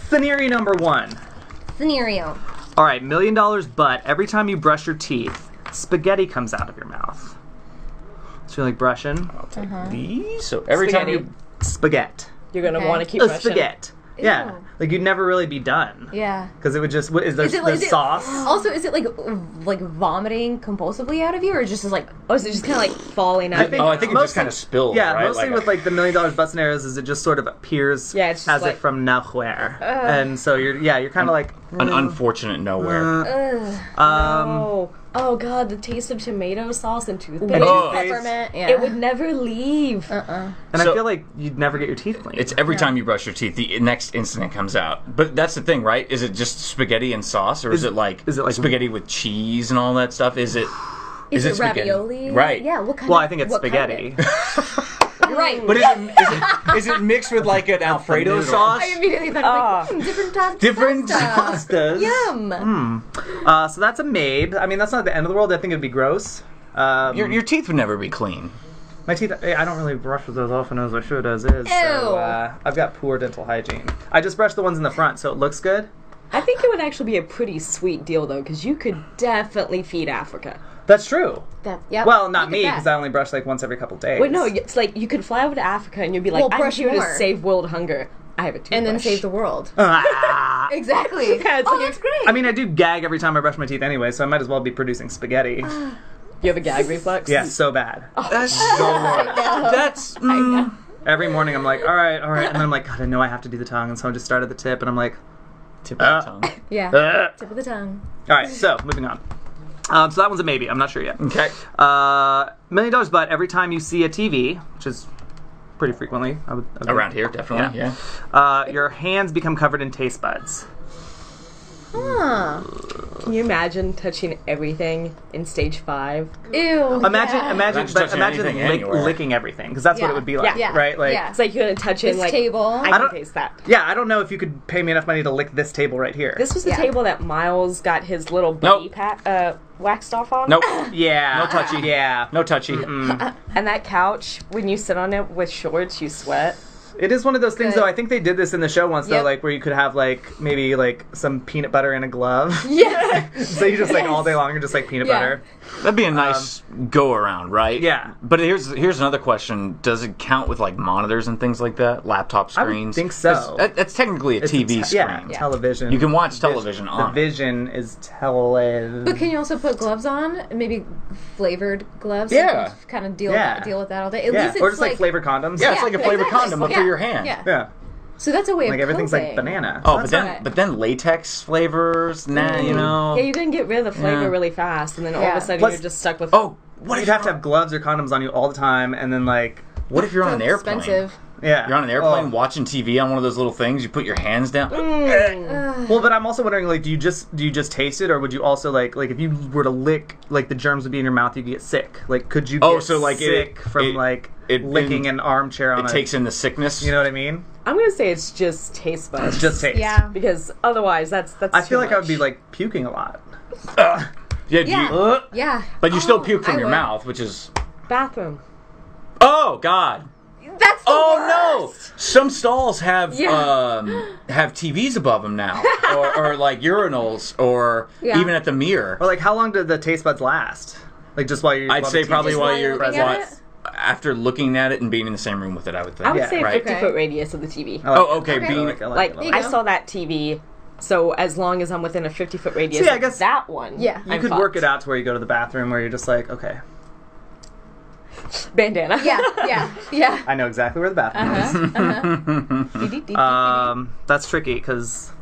Scenario number 1. Scenario. All right, $1 million but every time you brush your teeth, spaghetti comes out of your mouth. So you're like brushing. I'll take these. So every time you spaghetti. You're gonna want to keep a brushing. spaghetti. Yeah, like you'd never really be done. Yeah. Because it would just is there sauce? Also, is it like vomiting compulsively out of you, or just like is it just kind of like falling out? I think it just kind of spills. Yeah, right? mostly with like the $1 million butt scenarios, is it just sort of appears it's just as like, if from nowhere, and so you're kind of like an unfortunate nowhere. Oh god, the taste of tomato sauce and toothpaste, peppermint. Yeah. it would never leave. And I feel like you'd never get your teeth cleaned. It's every time you brush your teeth, the next instant it comes out. But that's the thing, right? Is it just spaghetti and sauce, or is it like spaghetti with cheese and all that stuff? Is it spaghetti? Ravioli? Right. Yeah. What kind? Well, of, I think it's what spaghetti. Right. But is it mixed with like an Alfredo sauce? I immediately thought like, different types. Different pastas. Yum. So that's a maybe. I mean, that's not the end of the world. I think it'd be gross. Your teeth would never be clean. My teeth, I don't really brush with those often as I should as is. So, I've got poor dental hygiene. I just brush the ones in the front, so it looks good. I think it would actually be a pretty sweet deal though, because you could definitely feed Africa. That's true. Yeah. Well, not me, because I only brush like once every couple days. Wait, no, it's like you could fly over to Africa and you'd be like, Well, I'm brush here more. to save world hunger. I have a toothbrush. And then save the world. Exactly. Yeah, it's that's great. I mean, I do gag every time I brush my teeth anyway, so I might as well be producing spaghetti. You have a gag reflex? Yeah, so bad. That's so That's every morning I'm like, all right, and then I'm like, God, I know I have to do the tongue, and so I just start at the tip, and I'm like, tip of the tongue. Yeah. Tip of the tongue. All right, so moving on. So that one's a maybe. I'm not sure yet. Okay. $1 million, but every time you see a TV, which is pretty frequently, I would around here, definitely. Yeah. Your hands become covered in taste buds. Huh. Can you imagine touching everything in stage 5? Ew. Imagine licking everything, because that's what it would be like, right? Like, it's like you're gonna touch it. This Like table. I can taste that. Yeah, I don't know if you could pay me enough money to lick this table right here. This was the table that Miles got his little buddy waxed off on. Nope. Yeah. No touchy. Yeah. No touchy. And that couch, when you sit on it with shorts, you sweat. It is one of those things, though. I think they did this in the show once, though, Yep. like where you could have like maybe like some peanut butter in a glove. Yeah. So you just like all day long, you're just like peanut butter. That'd be a nice go around, right? Yeah. But here's another question: does it count with like monitors and things like that, laptop I would screens? think so. 'Cause that's technically a It's TV screen. Yeah, television. You can watch television The on. vision is television. But can you also put gloves on? Maybe flavored gloves? Yeah. Kind of deal Yeah. with that all day. At Yeah. least it's or just like flavored condoms. Yeah, it's like a flavored condom, but for your hand. Yeah. So that's a way Like of everything's coping. like banana. Oh, That's but then latex flavors. Nah, you know. Yeah, you can get rid of the flavor Yeah. really fast, and then all of Yeah. a sudden Plus- you're just stuck with. Oh, What you'd have to have gloves or condoms on you all the time, and then like, what if you're on an airplane? Expensive. yeah, You're on an airplane Oh. watching TV on one of those little things. You put your hands down. Well, but I'm also wondering, like, do you just taste it, or would you also like if you were to lick, like the germs would be in your mouth, you could get sick. Like, could you? Oh, get so, like, sick from licking an armchair on It takes in the sickness. You know what I mean? I'm gonna say it's just taste buds. It's just taste. Yeah. Because otherwise, that's. I feel too like I would be much. like puking a lot. Yeah. Yeah. Yeah. But you still puke from I your would. mouth, which is. bathroom. Oh God. That's the Oh worst. no! Some stalls have Yeah. have TVs above them now, or like urinals, or Yeah. even at the mirror. Or like, how long do the taste buds last? Like, just while you? I'd say probably while you're looking at what- after looking at it and being in the same room with it. I would think. I would Yeah, say a right. 50-foot radius of the TV. I like Oh, it. okay. Okay. Being Like There you I go. saw that TV, so as long as I'm within a 50-foot radius See, I of guess- that one, Yeah. You I'm could fucked. work it out to where you go to the bathroom, where you're just like, okay, Bandana. Yeah. I know exactly where the bathroom is. That's tricky because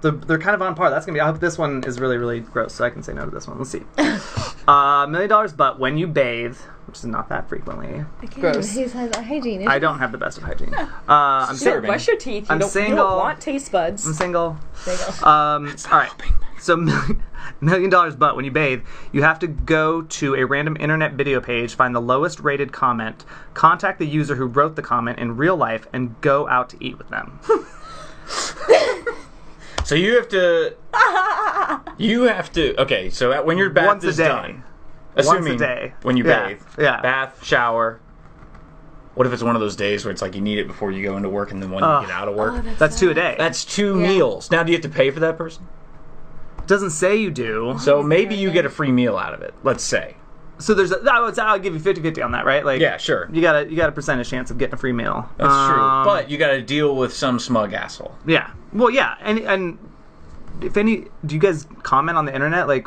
they're kind of on par. That's gonna be. I hope this one is really, really gross, so I can say no to this one. Let's see. $1 million, but when you bathe, which is not that frequently. Again, Gross. He's a hygiene. I don't have the best of hygiene. I'm You don't single. brush your teeth. You I'm don't, you single. don't want taste buds. I'm single. There you go. All right. So $1 million, but when you bathe, you have to go to a random internet video page, find the lowest rated comment, contact the user who wrote the comment in real life, and go out to eat with them. So you have to. Okay, so when your bath Once a is day. done, Once a assuming day. when you Yeah, bathe, yeah. bath, shower. What if it's one of those days where it's like you need it before you go into work, and then when you get out of work, That's 2 a day. that's 2 meals. Now, do you have to pay for that person? Doesn't say you do. So maybe you get a free meal out of it. Let's say. So I'll give you 50-50 on that, right? Like, Yeah, sure. You got a percentage chance of getting a free meal. That's true. But you got to deal with some smug asshole. Yeah. Well, yeah, and if any, do you guys comment on the internet? Like,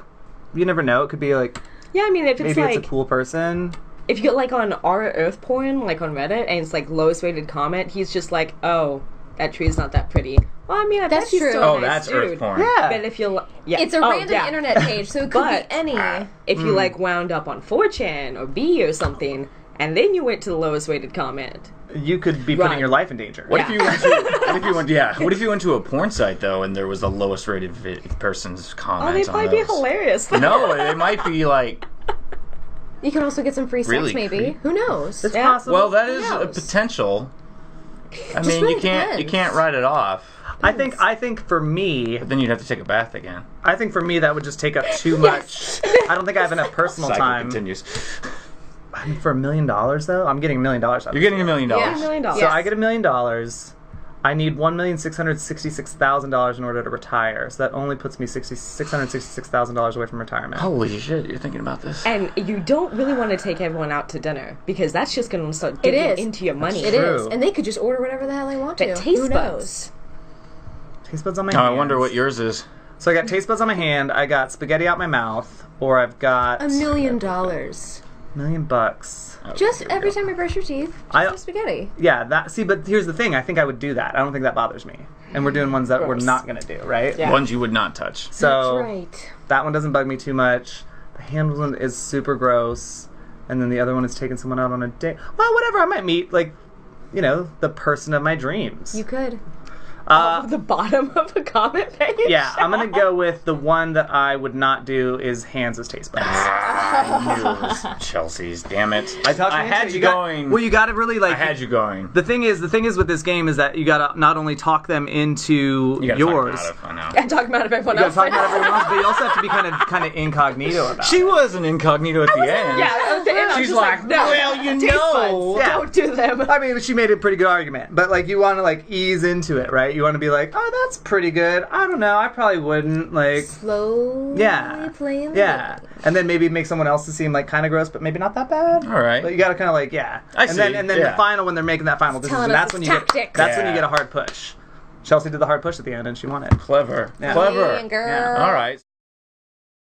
you never know. It could be like Yeah, I mean, if it's maybe like it's a cool person. if you get like on our Earth porn, like on Reddit, and it's like lowest rated comment, he's just like, "Oh, that tree's not that pretty." Well, I mean, I bet That's he's true. still a Oh, nice that's dude. Earth porn. Yeah. But if you, yeah, It's a oh, random yeah. internet page, so it could But be any. If you like wound up on 4chan or B or something, and then you went to the lowest rated comment, You could be putting Run. your life in danger. What if you went to? What if you went to a porn site though, and there was the lowest rated person's oh, comments they'd on probably be those? hilarious. No, they might be like. You can also get some free sex, Really maybe. creepy. Who knows? It's possible. Well, that Who is a knows? potential. I Just mean, really you can't depends. write it off. I think for me, But then you'd have to take a bath again. I think for me that would just take up too much. I don't think I have enough personal Cycle time. continues. For $1 million though, I'm getting $1 million. You're getting $1 million. Yeah. $1 million. So I get $1 million. I need $1,666,000 in order to retire. So that only puts me $666,000 away from retirement. Holy shit, you're thinking about this. And you don't really want to take everyone out to dinner because that's just going to start It digging is. into your money. It is. And they could just order whatever the hell they want to. But taste Who buds. knows? Taste buds on my Oh, hand. I wonder what yours is. So I got taste buds on my hand, I got spaghetti out my mouth, or I've got $1 million. $1,000,000. Just every time you brush your teeth, just have spaghetti. Yeah, that. See, but here's the thing. I think I would do that. I don't think that bothers me. And we're doing ones that we're not gonna do, right? Yeah. Ones you would not touch. So That's right. that one doesn't bug me too much. The hand one is super gross, and then the other one is taking someone out on a date. Well, whatever. I might meet the person of my dreams. You could. Off the bottom of a comment page. Yeah, I'm gonna go with the one that I would not do is hands as taste buds. I knew it was Chelsea's. Damn it! I had you going. Well, you got to really like. I had you going. The thing is with this game is that you got to not only talk them into yours. And talk about everyone You else. gotta talk about everyone else, but you also have to be kind of incognito about it. She was an incognito at the end. Yeah, at the end, I was She's just like, no, well, you taste know. buds, don't do them. I mean, she made a pretty good argument, but like you want to like ease into it, right? You want to be like, oh, that's pretty good. I don't know, I probably wouldn't like. Slowly playing the game. And then maybe make someone else to seem like kind of gross, but maybe not that bad. All right. But you got to kind of like and then the final when they're making that final decision, telling us that's it's when you tactics. get when you get a hard push. Chelsea did the hard push at the end, and she won it. Clever. Yeah. Clever. Dang, girl. Yeah. All right.